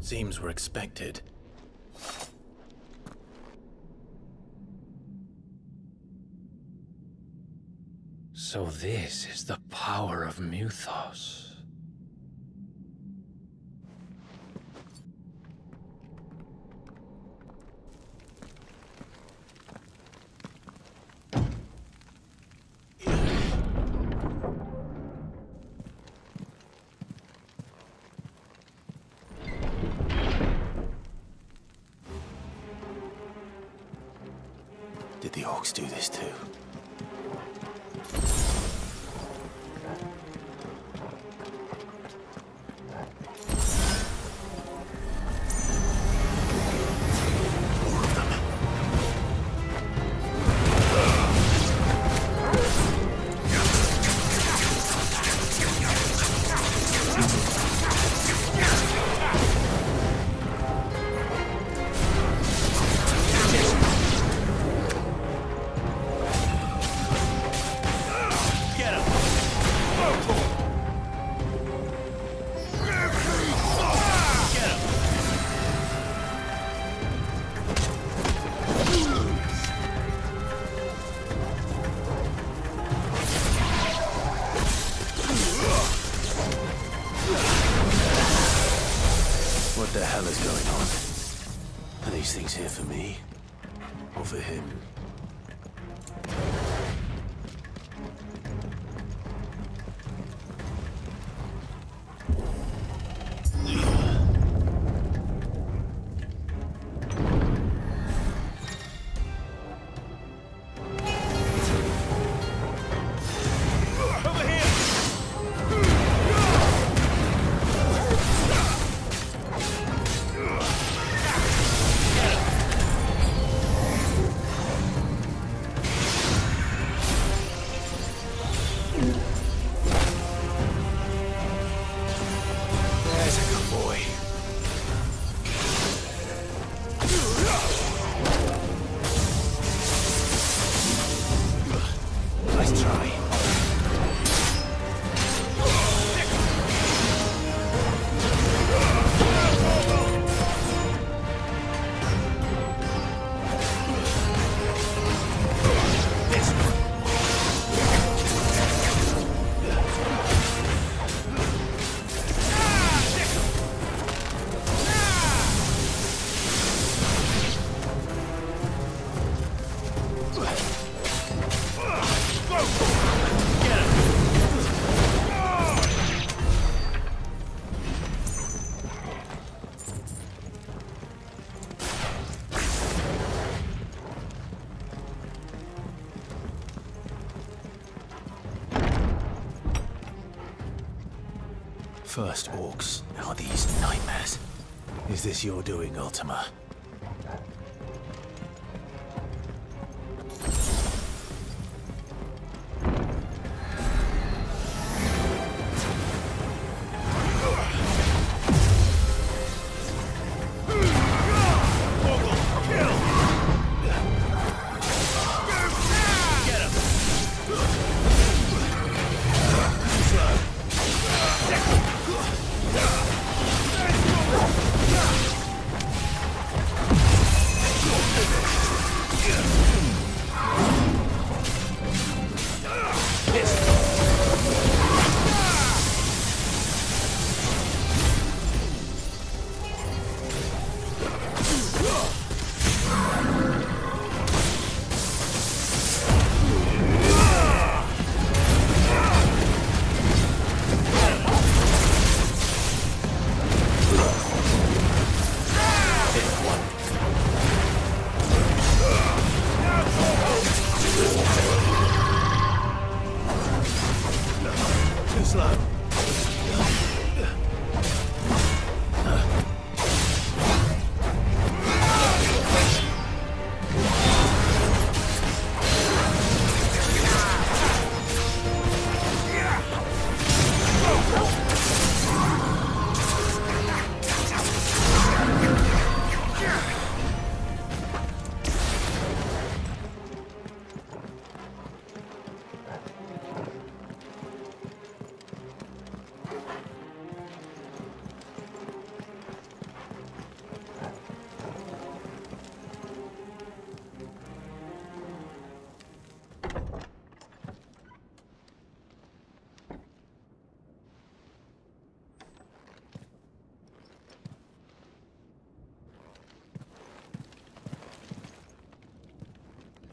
Seems we're expected. So this is the power of Mythos. Did the orcs do this too? What the hell is going on? Are these things here for me? Or for him? First orcs, now these nightmares. Is this your doing, Ultima?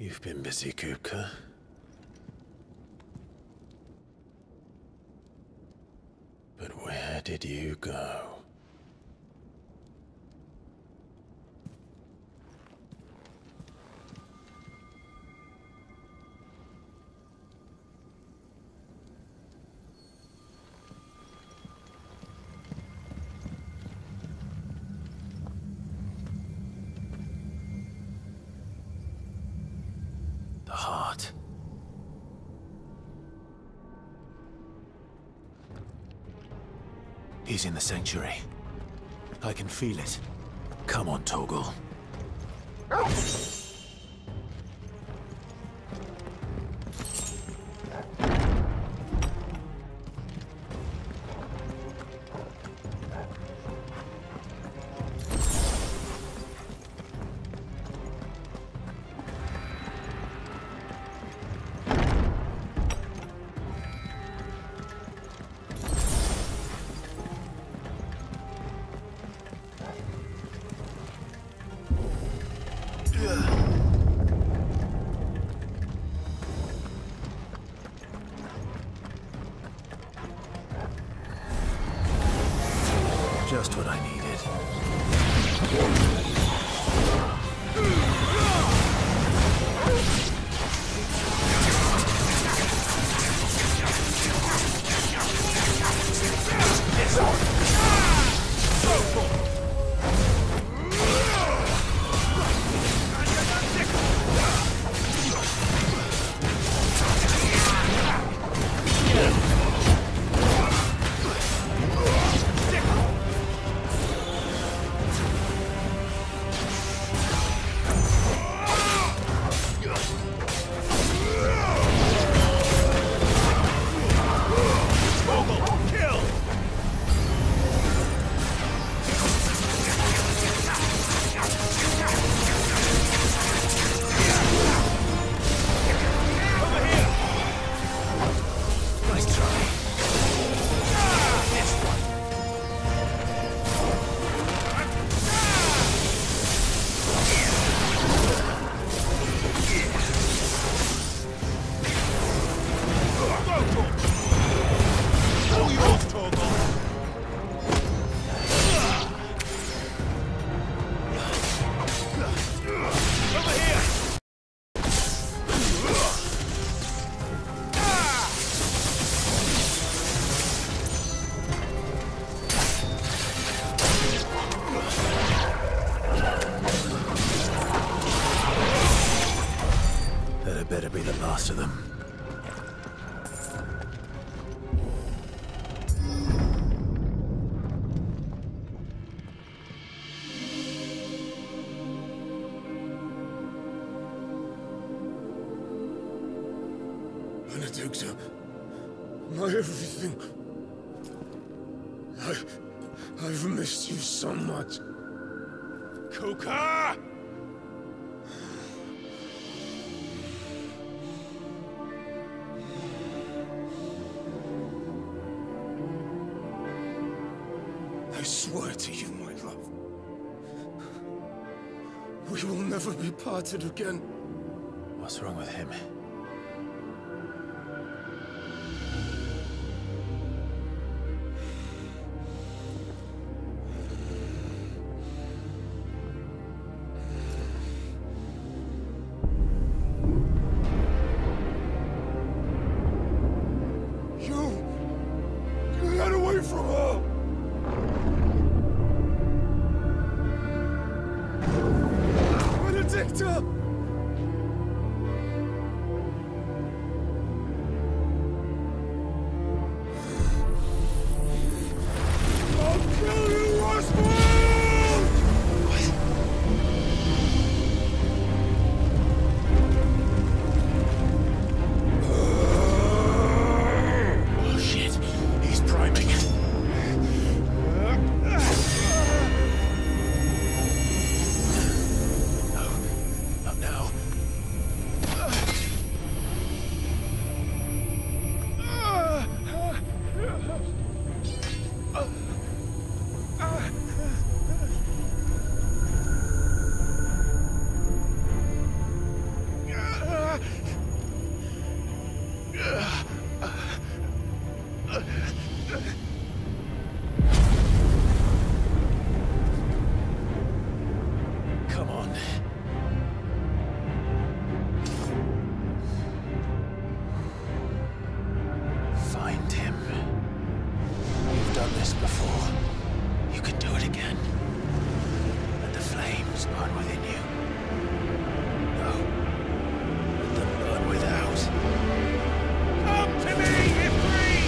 You've been busy, Kupku. But where did you go? The heart. He's in the sanctuary. I can feel it. Come on, Toggle. Just what I needed. Better be the last of them. Benedicta, my everything. I've missed you so much. Kuka! I swear to you, my love, we will never be parted again. What's wrong with him? You get away from her! Benedicta! before, you can do it again. Let the flames burn within you. No, let them burn without. Come to me, Ifrit!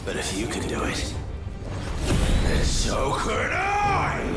But if you can do it, then so could I!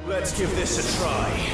Let's give this a try.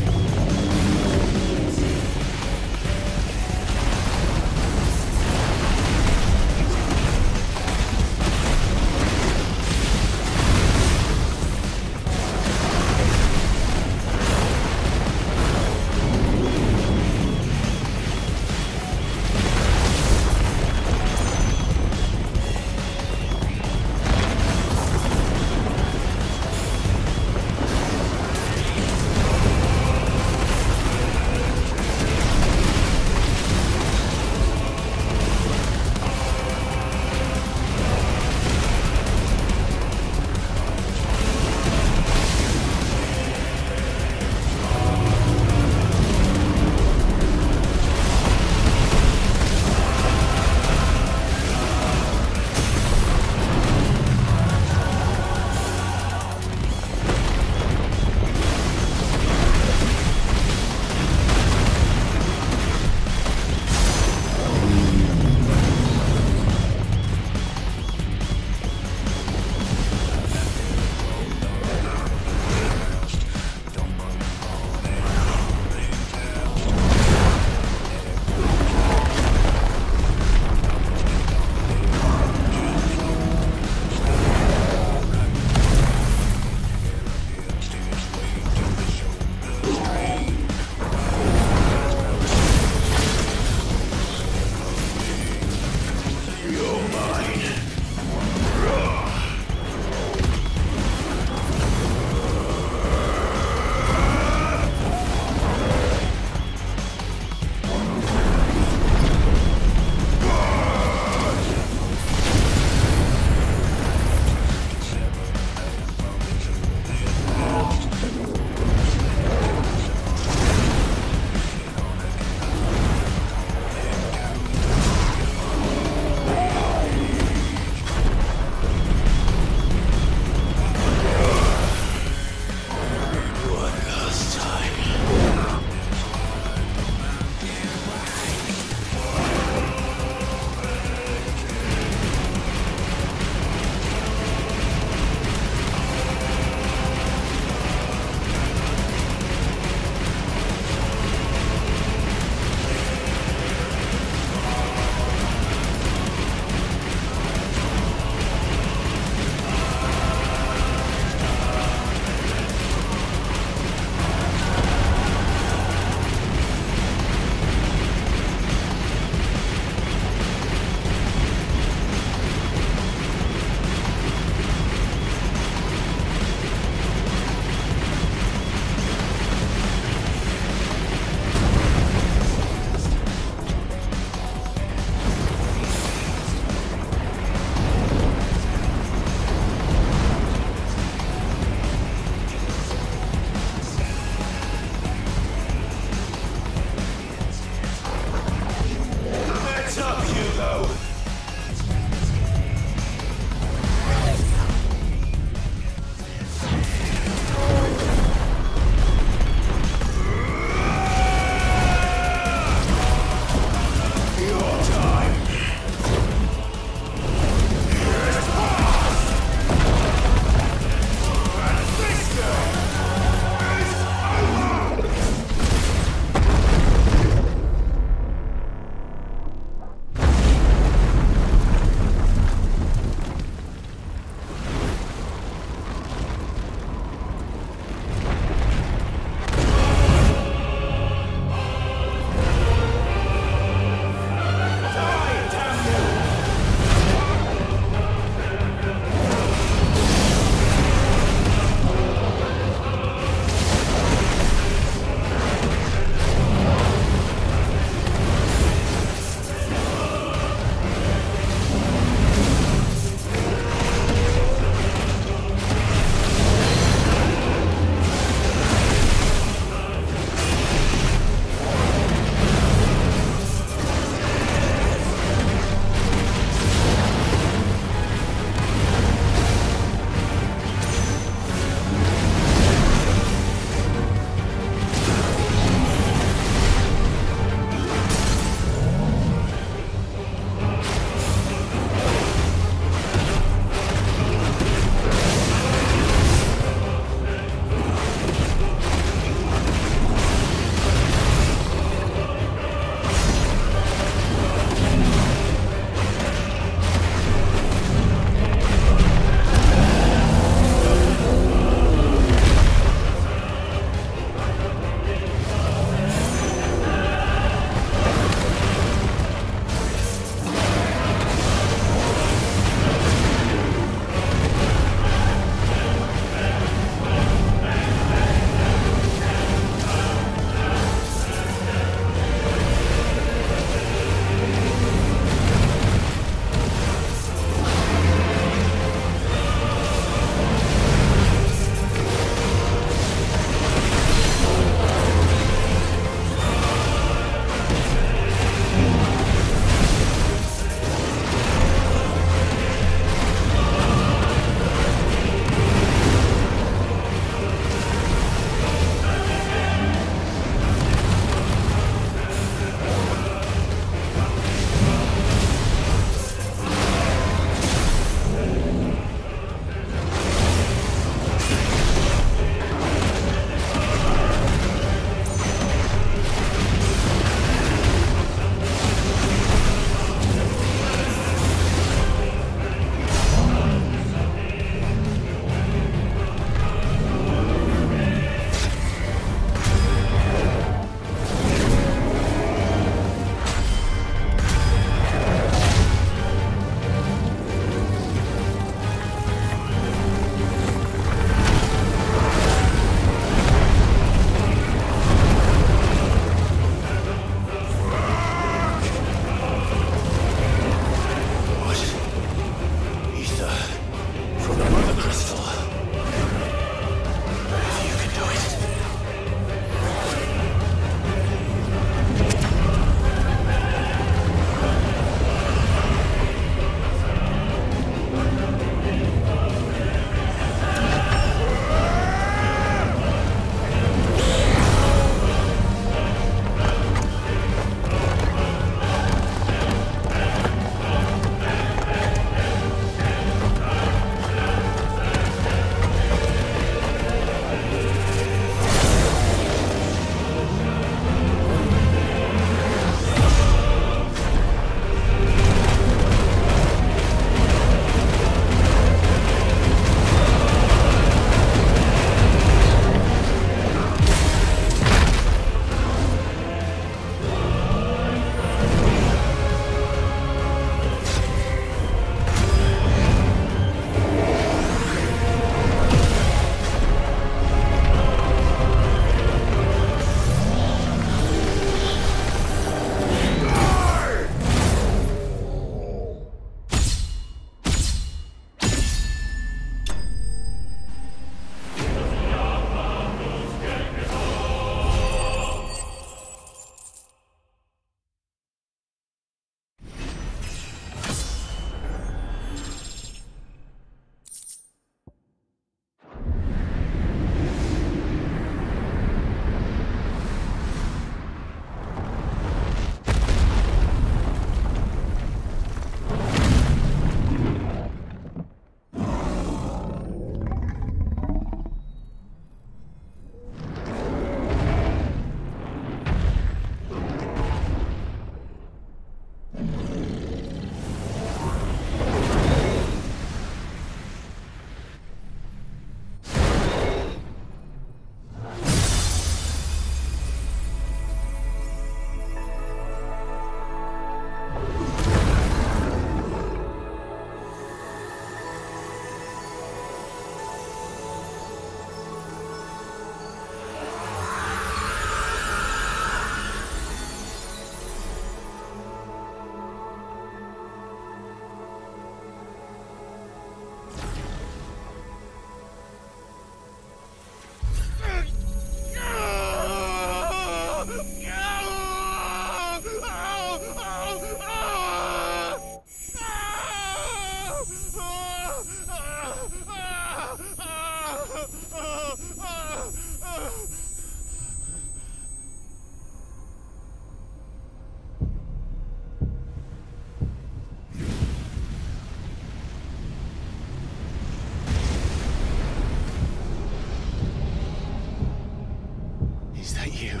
you,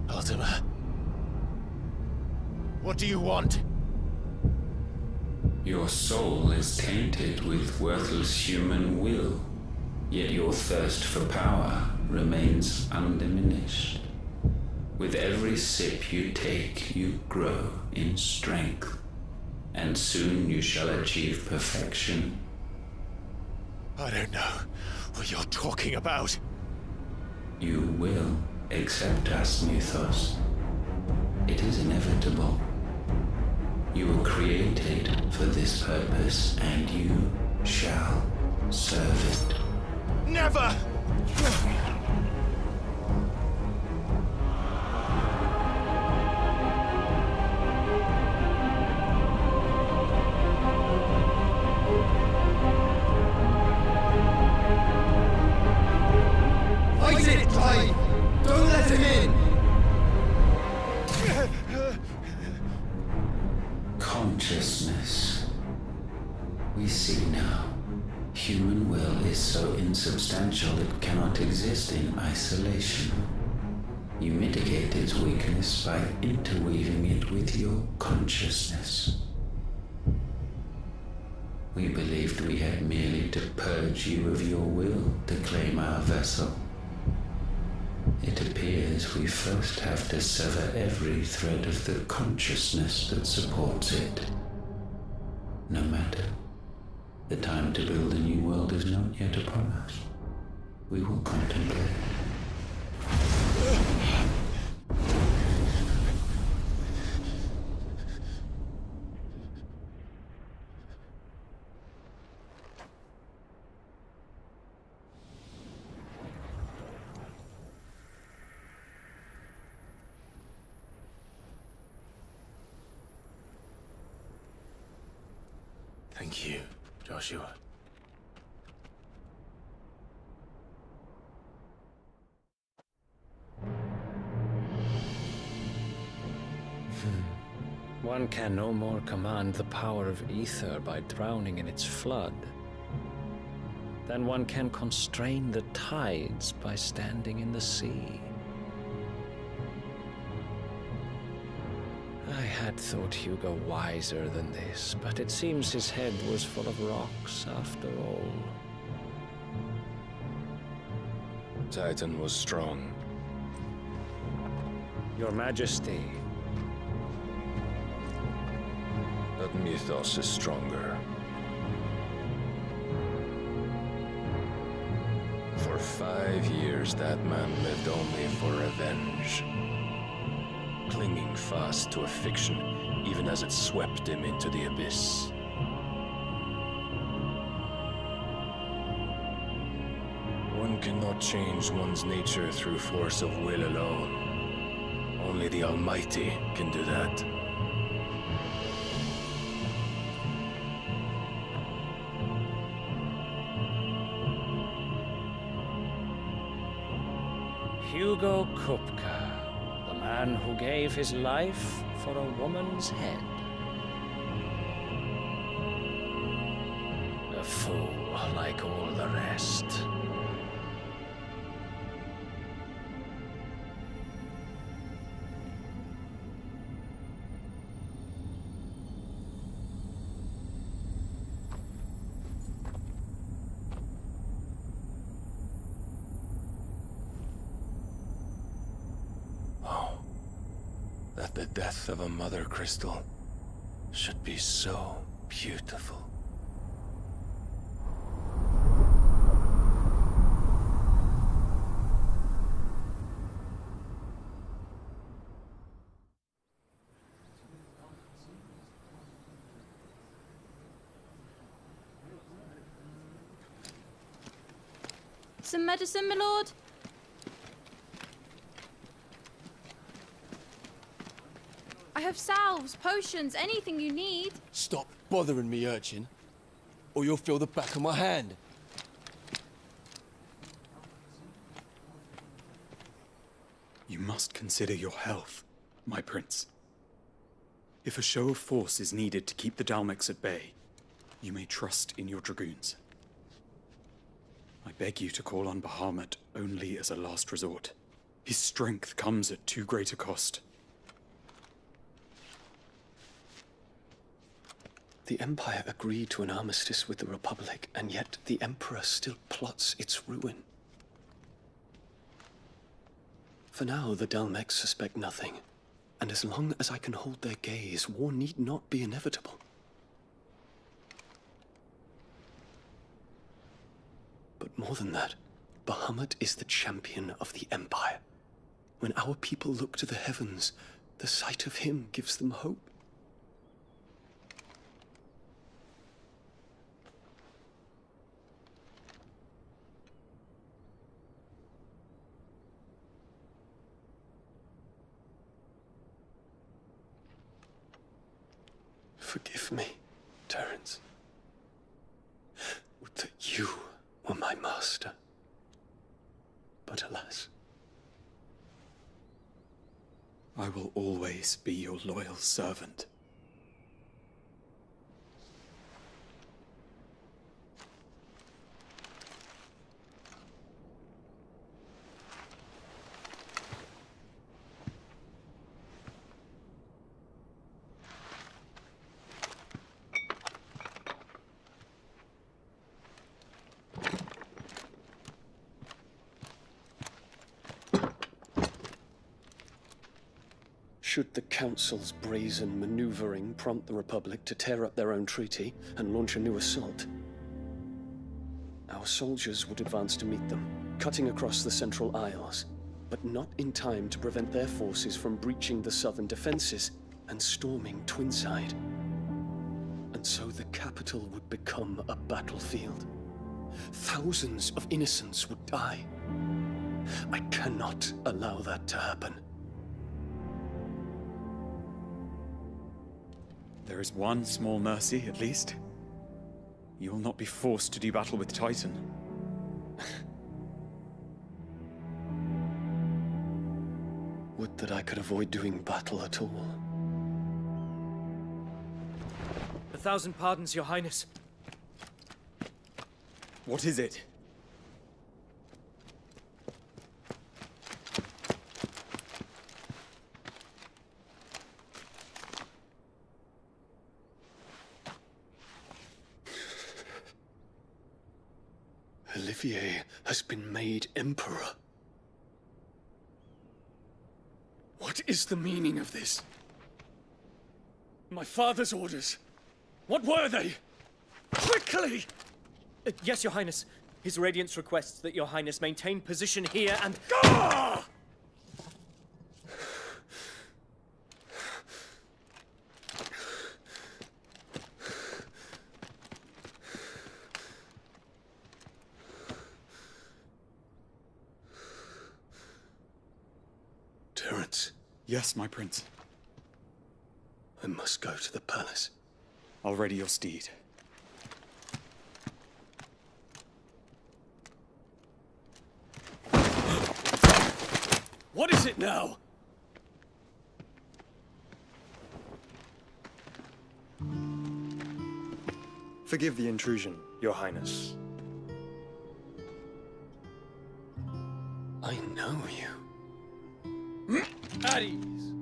Ultima? What do you want? Your soul is tainted with worthless human will, yet your thirst for power remains undiminished. With every sip you take, you grow in strength, and soon you shall achieve perfection. I don't know what you're talking about. You will accept us, Mythos. It is inevitable. You were created for this purpose, and you shall serve it. Never! Fight it, Clive! Don't let him in! Consciousness. We see now. Human will is so insubstantial it cannot exist in isolation. You mitigate its weakness by interweaving it with your consciousness. We believed we had merely to purge you of your will to claim our vessel. It appears we first have to sever every thread of the consciousness that supports it. No matter. The time to build a new world is not yet upon us. We will contemplate. Thank you, Joshua. One can no more command the power of ether by drowning in its flood than one can constrain the tides by standing in the sea. I had thought Huga wiser than this, but it seems his head was full of rocks after all. Titan was strong. Your Majesty. But Mythos is stronger. For 5 years, that man lived only for revenge. Clinging fast to a fiction, even as it swept him into the abyss. One cannot change one's nature through force of will alone. Only the Almighty can do that. Huga Kupku, the man who gave his life for a woman's head. A fool like all the rest. That the death of a mother crystal should be so beautiful. Some medicine, my lord? I have salves, potions, anything you need. Stop bothering me, urchin, or you'll feel the back of my hand. You must consider your health, my prince. If a show of force is needed to keep the Dalmex at bay, you may trust in your dragoons. I beg you to call on Bahamut only as a last resort. His strength comes at too great a cost. The Empire agreed to an armistice with the Republic, and yet the Emperor still plots its ruin. For now, the Dalmex suspect nothing, and as long as I can hold their gaze, war need not be inevitable. But more than that, Bahamut is the champion of the Empire. When our people look to the heavens, the sight of him gives them hope. Forgive me, Terence. Would that you were my master. But alas. I will always be your loyal servant. Should the Council's brazen maneuvering prompt the Republic to tear up their own treaty and launch a new assault, our soldiers would advance to meet them, cutting across the Central Isles, but not in time to prevent their forces from breaching the southern defenses and storming Twinside. And so the capital would become a battlefield. Thousands of innocents would die. I cannot allow that to happen. There is one small mercy, at least. You will not be forced to do battle with Titan. Would that I could avoid doing battle at all. 1,000 pardons, Your Highness. What is it? Olivier has been made Emperor. What is the meaning of this? My father's orders. What were they? Quickly! Yes, Your Highness. His Radiance requests that Your Highness maintain position here and... Gah! Terence. Yes, my prince. I must go to the palace. I'll ready your steed. What is it now? Forgive the intrusion, Your Highness. I know you. At ease.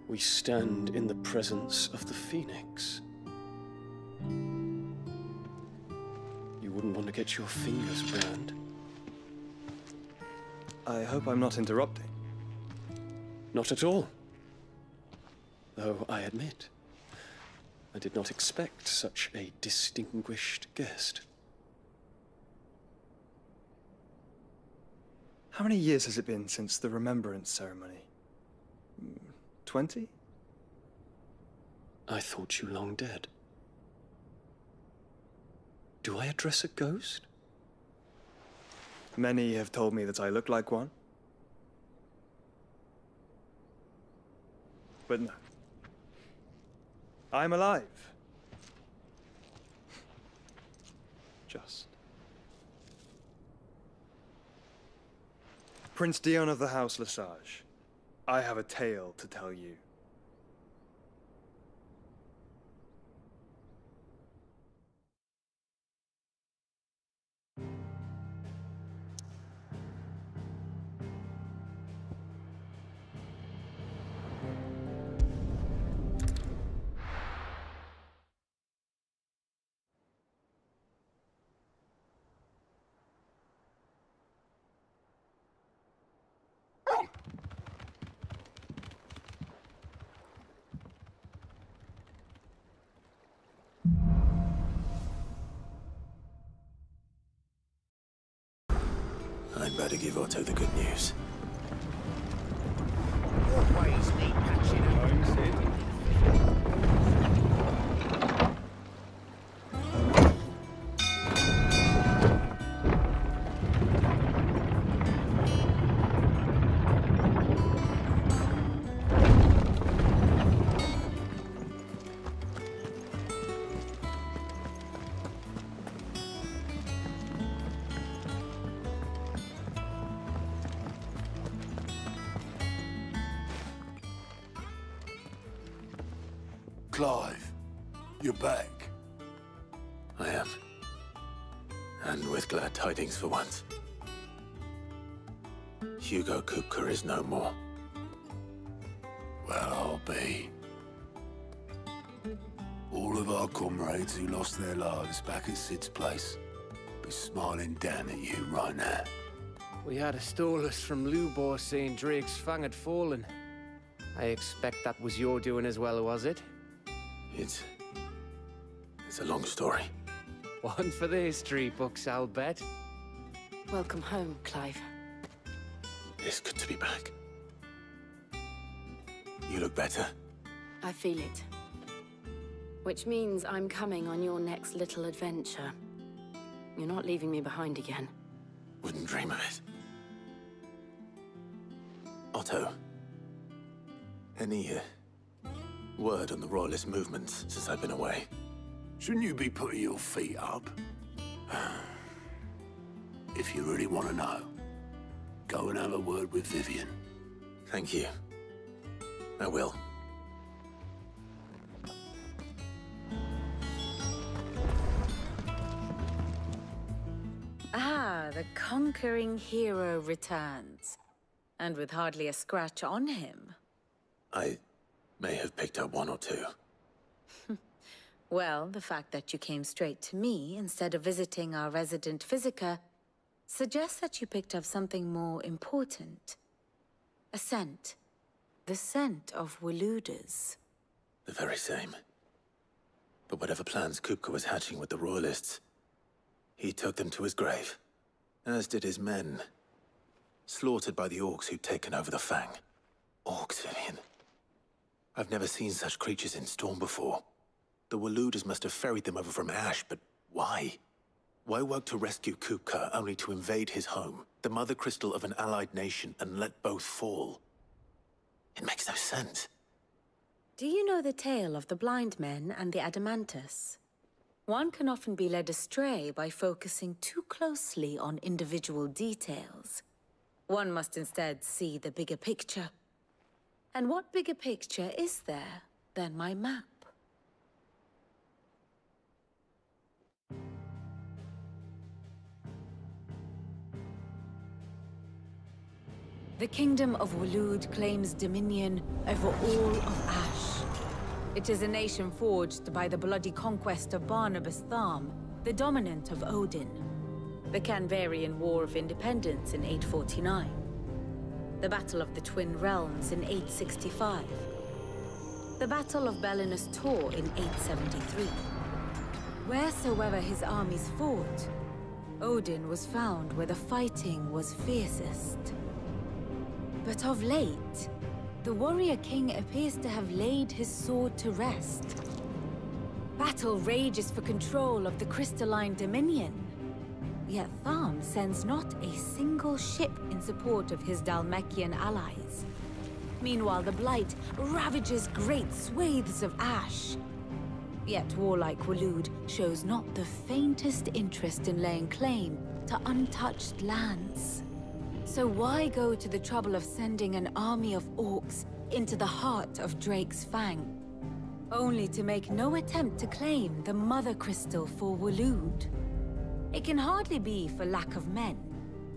We stand in the presence of the Phoenix. You wouldn't want to get your fingers burned. I hope I'm not interrupting. Not at all. Though I admit, I did not expect such a distinguished guest. How many years has it been since the Remembrance ceremony? 20? I thought you long dead. Do I address a ghost? Many have told me that I look like one. But no. I'm alive. Just. Prince Dion of the House Lesage, I have a tale to tell you. I'd better give Otto the good news. Always need patching up. Clive, you're back. I am. And with glad tidings for once. Huga Kupku is no more. Well, I'll be. All of our comrades who lost their lives back at Sid's place be smiling down at you right now. We had a stolus from Lubor saying Drake's fang had fallen. I expect that was your doing as well, was it? It's a long story. One for the history books, I'll bet. Welcome home, Clive. It's good to be back. You look better. I feel it. Which means I'm coming on your next little adventure. You're not leaving me behind again. Wouldn't dream of it. Otto, any word on the Royalist movements since I've been away? Shouldn't you be putting your feet up? If you really want to know, go and have a word with Vivian. Thank you. I will. Ah, the conquering hero returns. And with hardly a scratch on him. I may have picked up one or two. Well, the fact that you came straight to me instead of visiting our resident physiker suggests that you picked up something more important. A scent. The scent of Waludas. The very same. But whatever plans Kupku was hatching with the Royalists, he took them to his grave. As did his men. Slaughtered by the orcs who'd taken over the Fang. Orcs, Vivian. I've never seen such creatures in Storm before. The Waludas must have ferried them over from Ash, but why? Why work to rescue Kupku only to invade his home, the mother crystal of an allied nation, and let both fall? It makes no sense. Do you know the tale of the blind men and the Adamantus? One can often be led astray by focusing too closely on individual details. One must instead see the bigger picture. And what bigger picture is there than my map? The Kingdom of Waloed claims dominion over all of Ash. It is a nation forged by the bloody conquest of Barnabas Tharm, the dominant of Odin. The Canvarian War of Independence in 849. The Battle of the Twin Realms in 865. The Battle of Belinus Tor in 873. Wheresoever his armies fought, Odin was found where the fighting was fiercest. But of late, the warrior king appears to have laid his sword to rest. Battle rages for control of the crystalline dominion. Yet Tharm sends not a single ship in support of his Dhalmekian allies. Meanwhile, the Blight ravages great swathes of Ash. Yet warlike Waloed shows not the faintest interest in laying claim to untouched lands. So why go to the trouble of sending an army of orcs into the heart of Drake's Fang, only to make no attempt to claim the Mother Crystal for Waloed? It can hardly be for lack of men.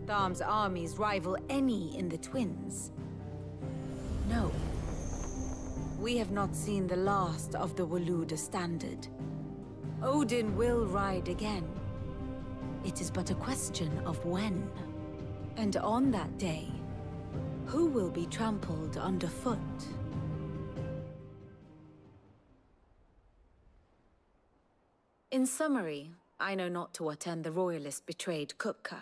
Tharm's armies rival any in the Twins. No. We have not seen the last of the Waluda standard. Odin will ride again. It is but a question of when. And on that day, who will be trampled underfoot? In summary, I know not to what end the Royalists betrayed Kupku.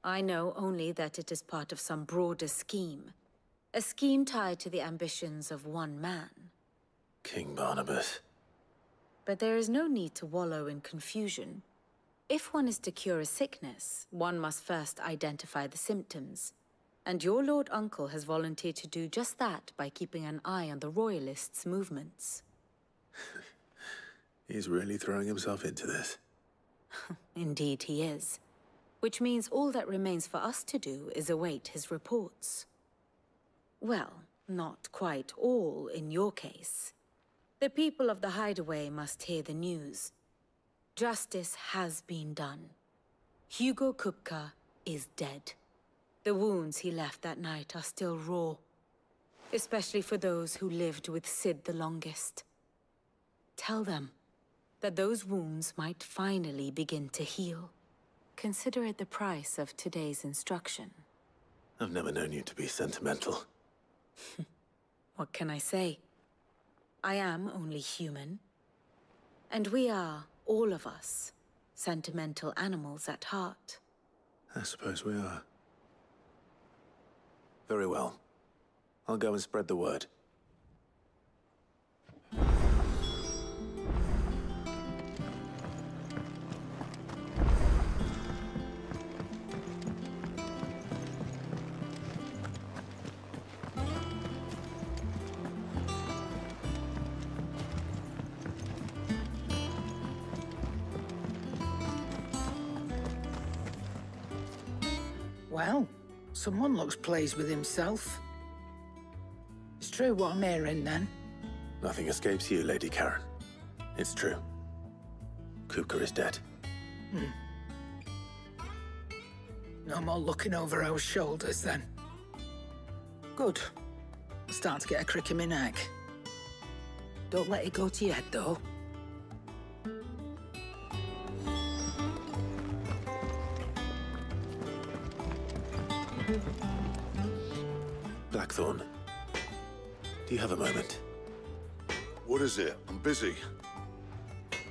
I know only that it is part of some broader scheme. A scheme tied to the ambitions of one man. King Barnabas. But there is no need to wallow in confusion. If one is to cure a sickness, one must first identify the symptoms. And your Lord Uncle has volunteered to do just that by keeping an eye on the Royalists' movements. He's really throwing himself into this. Indeed he is. Which means all that remains for us to do is await his reports. Well, not quite all in your case. The people of the Hideaway must hear the news. Justice has been done. Huga Kupku is dead. The wounds he left that night are still raw. Especially for those who lived with Sid the longest. Tell them that those wounds might finally begin to heal. Consider it the price of today's instruction. I've never known you to be sentimental. What can I say? I am only human. And we are, all of us, sentimental animals at heart. I suppose we are. Very well. I'll go and spread the word. Well, someone looks pleased with himself. It's true what I'm hearing, then? Nothing escapes you, Lady Karen. It's true. Kupku is dead. No more looking over our shoulders, then. Good. I'm starting to get a crick in my neck. Don't let it go to your head, though. Blackthorn, do you have a moment? What is it? I'm busy.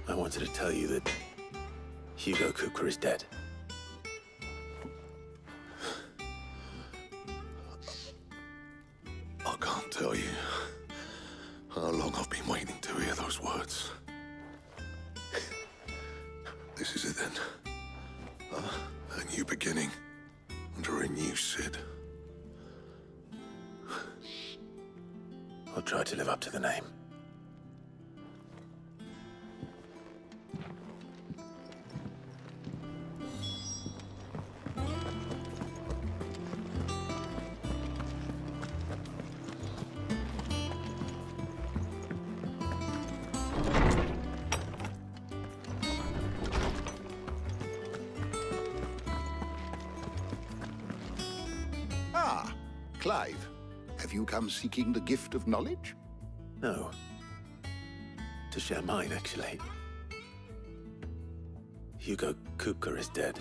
I wanted to tell you that Huga Kupku is dead. I can't tell you how long I've been waiting to hear those words. This is it then. A new beginning under a new Sid. I'll try to live up to the name. Ah, Clive. Have you come seeking the gift of knowledge? No. To share mine, actually. Huga Kupku is dead.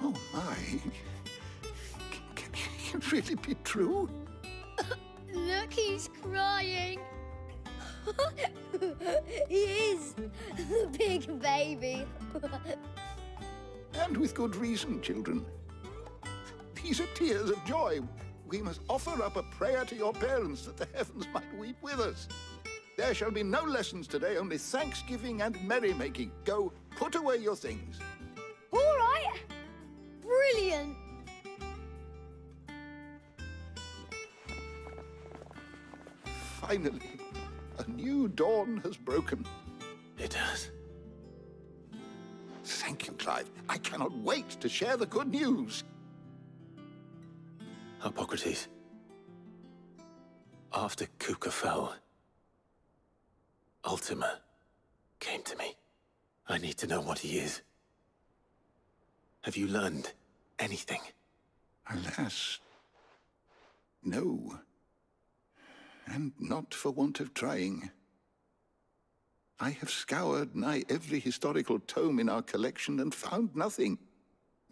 Oh, my. Can it really be true? Look, he's crying. He is. The big baby. And with good reason, children. These are tears of joy. We must offer up a prayer to your parents that the heavens might weep with us. There shall be no lessons today, only thanksgiving and merrymaking. Go, put away your things. All right. Brilliant. Finally, a new dawn has broken. It has. Thank you, Clive. I cannot wait to share the good news. Hippocrates. After Kupku fell, Ultima came to me. I need to know what he is. Have you learned anything? Alas, no. And not for want of trying. I have scoured nigh every historical tome in our collection and found nothing.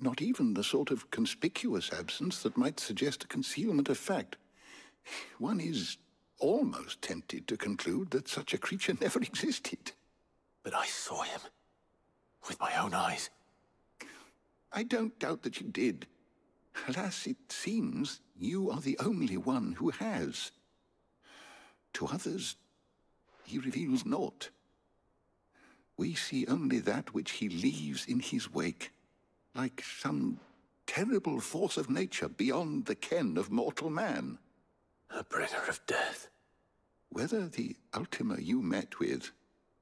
Not even the sort of conspicuous absence that might suggest a concealment of fact. One is almost tempted to conclude that such a creature never existed. But I saw him. With my own eyes. I don't doubt that you did. Alas, it seems you are the only one who has. To others, he reveals naught. We see only that which he leaves in his wake, like some terrible force of nature beyond the ken of mortal man. A bringer of death. Whether the Ultima you met with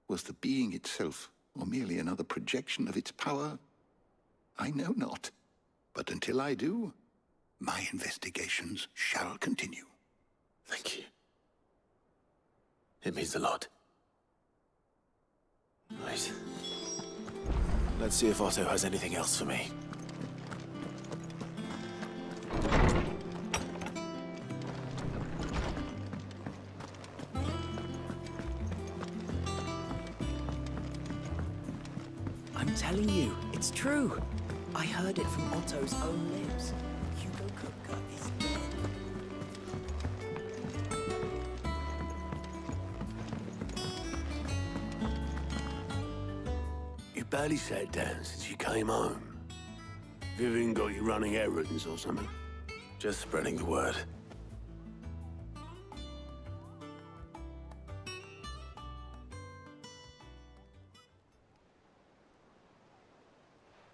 was the being itself, or merely another projection of its power, I know not. But until I do, my investigations shall continue. Thank you. It means a lot. Right. Let's see if Otto has anything else for me. I'm telling you, it's true. I heard it from Otto's own lips. Huga Kupku is dead. You barely sat down since you came home. Vivian got you running errands or something? Just spreading the word.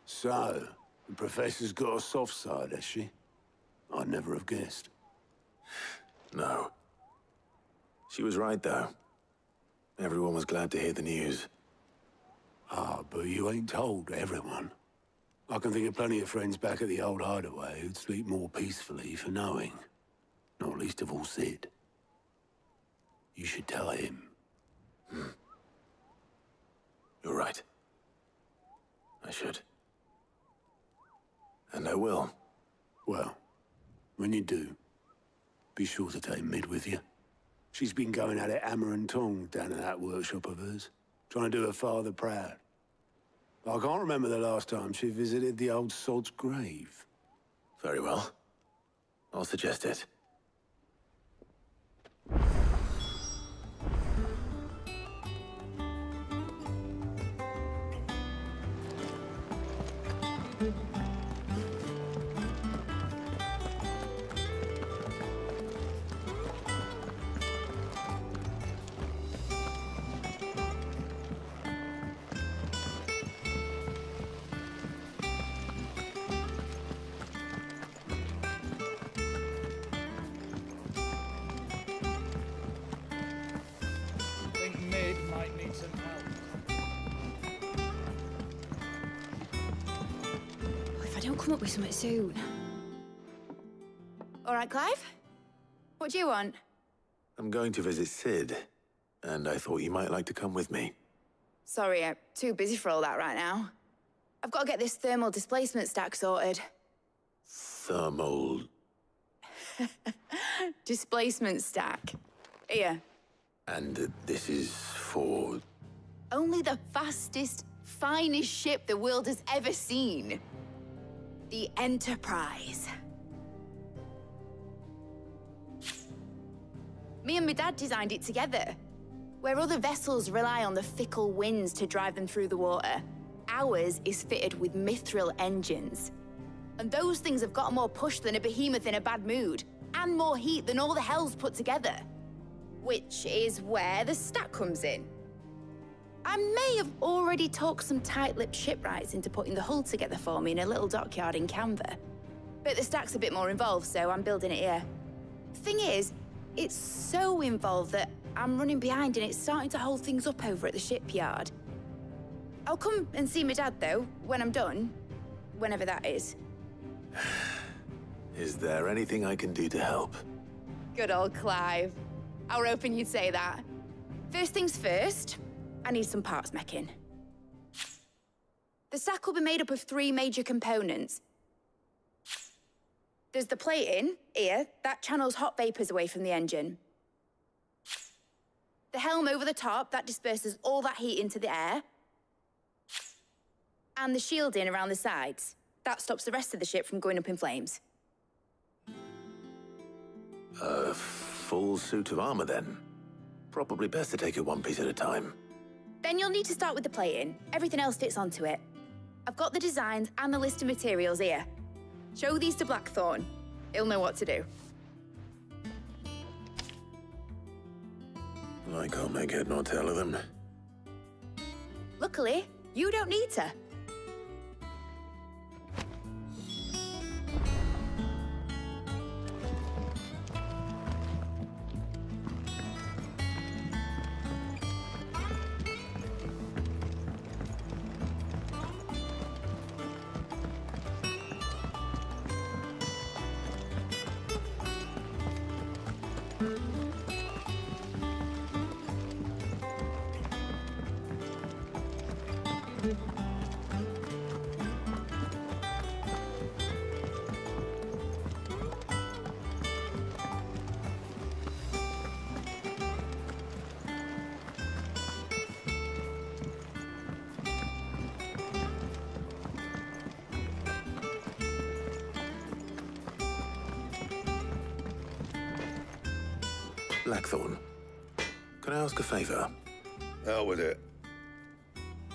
So, the Professor's got a soft side, has she? I'd never have guessed. No. She was right, though. Everyone was glad to hear the news. Ah, but you ain't told everyone. I can think of plenty of friends back at the old hideaway who'd sleep more peacefully for knowing. Not least of all Sid. You should tell him. You're right. I should. And I will. Well, when you do, be sure to take Mid with you. She's been going at it hammer and tong down at that workshop of hers, trying to do her father proud. I can't remember the last time she visited the old sod's grave. Very well. I'll suggest it. Come up with something soon. All right, Clive? What do you want? I'm going to visit Sid, and I thought you might like to come with me. Sorry, I'm too busy for all that right now. I've got to get this thermal displacement stack sorted. Thermal... displacement stack. Here. And this is for... Only the fastest, finest ship the world has ever seen. The Enterprise. Me and my dad designed it together. Where other vessels rely on the fickle winds to drive them through the water, ours is fitted with mithril engines. And those things have got more push than a behemoth in a bad mood, and more heat than all the hells put together. Which is where the stack comes in. I may have already talked some tight-lipped shipwrights into putting the hull together for me in a little dockyard in Canva. But the stack's a bit more involved, so I'm building it here. Thing is, it's so involved that I'm running behind and it's starting to hold things up over at the shipyard. I'll come and see my dad, though, when I'm done. Whenever that is. Is there anything I can do to help? Good old Clive. I were hoping you'd say that. First things first, I need some parts meching. The stack will be made up of 3 major components. There's the plating, here, that channels hot vapors away from the engine. The helm over the top, that disperses all that heat into the air. And the shielding around the sides. That stops the rest of the ship from going up in flames. A full suit of armor, then? Probably best to take it one piece at a time. Then you'll need to start with the plating. Everything else fits onto it. I've got the designs and the list of materials here. Show these to Blackthorn. He'll know what to do. I can't make head nor tail of them. Luckily, you don't need to. Blackthorn, can I ask a favor? Out with it.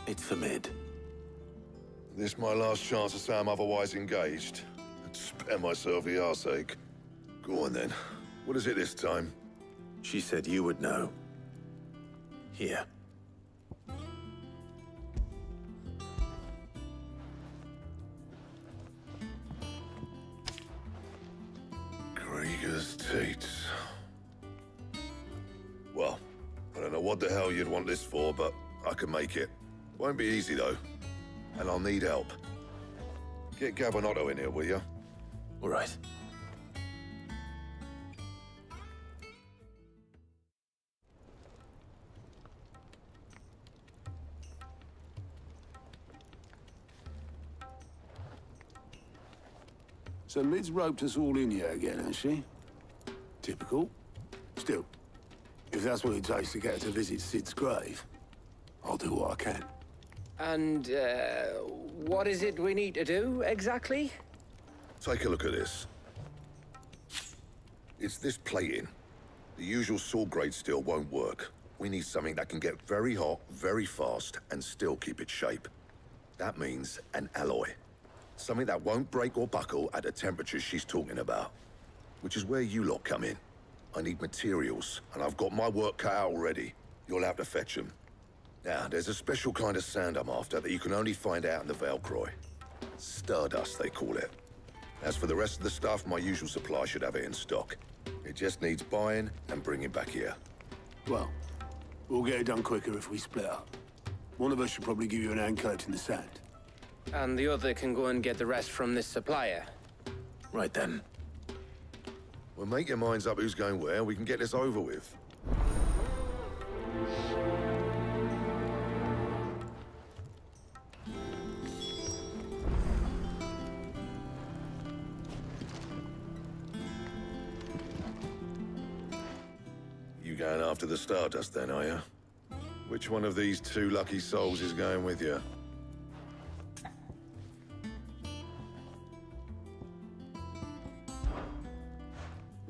It's for Mid. This my last chance to say I'm otherwise engaged. I'd spare myself the arseache. Go on then. What is it this time? She said you would know. Here. Krieger's Teats. Well, I don't know what the hell you'd want this for, but I can make it. Won't be easy, though. And I'll need help. Get Gav and Otto in here, will you? All right. So Mid's roped us all in here again, has she? Typical. Still, if that's what it takes to get her to visit Sid's grave, I'll do what I can. And, what is it we need to do, exactly? Take a look at this. It's this plating. The usual sword-grade steel won't work. We need something that can get very hot, very fast, and still keep its shape. That means an alloy. Something that won't break or buckle at the temperatures she's talking about. Which is where you lot come in. I need materials, and I've got my work cut out already. You'll have to fetch them. Now, there's a special kind of sand I'm after that you can only find out in the Valcroy. Stardust, they call it. As for the rest of the stuff, my usual supply should have it in stock. It just needs buying and bringing back here. Well, we'll get it done quicker if we split up. One of us should probably give you an hand collecting the sand. And the other can go and get the rest from this supplier. Right then. Well, make your minds up who's going where, and we can get this over with. You going after the Stardust then, are you? Which one of these two lucky souls is going with you?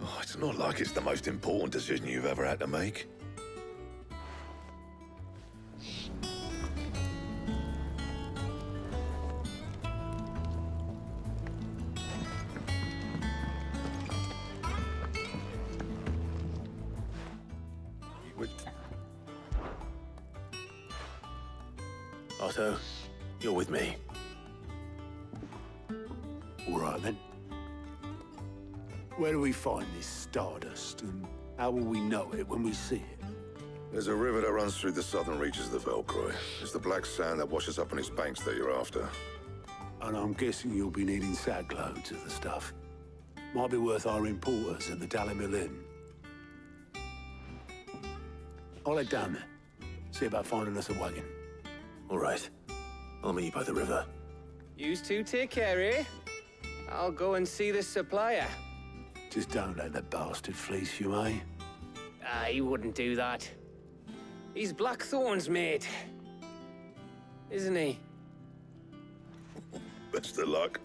Oh, it's not like it's the most important decision you've ever had to make. Otto, you're with me. All right, then. Where do we find this Stardust, and how will we know it when we see it? There's a river that runs through the southern reaches of the Valcroy. It's the black sand that washes up on its banks that you're after. And I'm guessing you'll be needing sack loads of the stuff. Might be worth our importers at the Dalimil Inn. I'll head down there. See about finding us a wagon. All right. I'll meet you by the river. Yous two take care, eh? I'll go and see this supplier. Just don't let the bastard fleece you, eh? He wouldn't do that. He's Blackthorn's mate. Isn't he? Best of luck.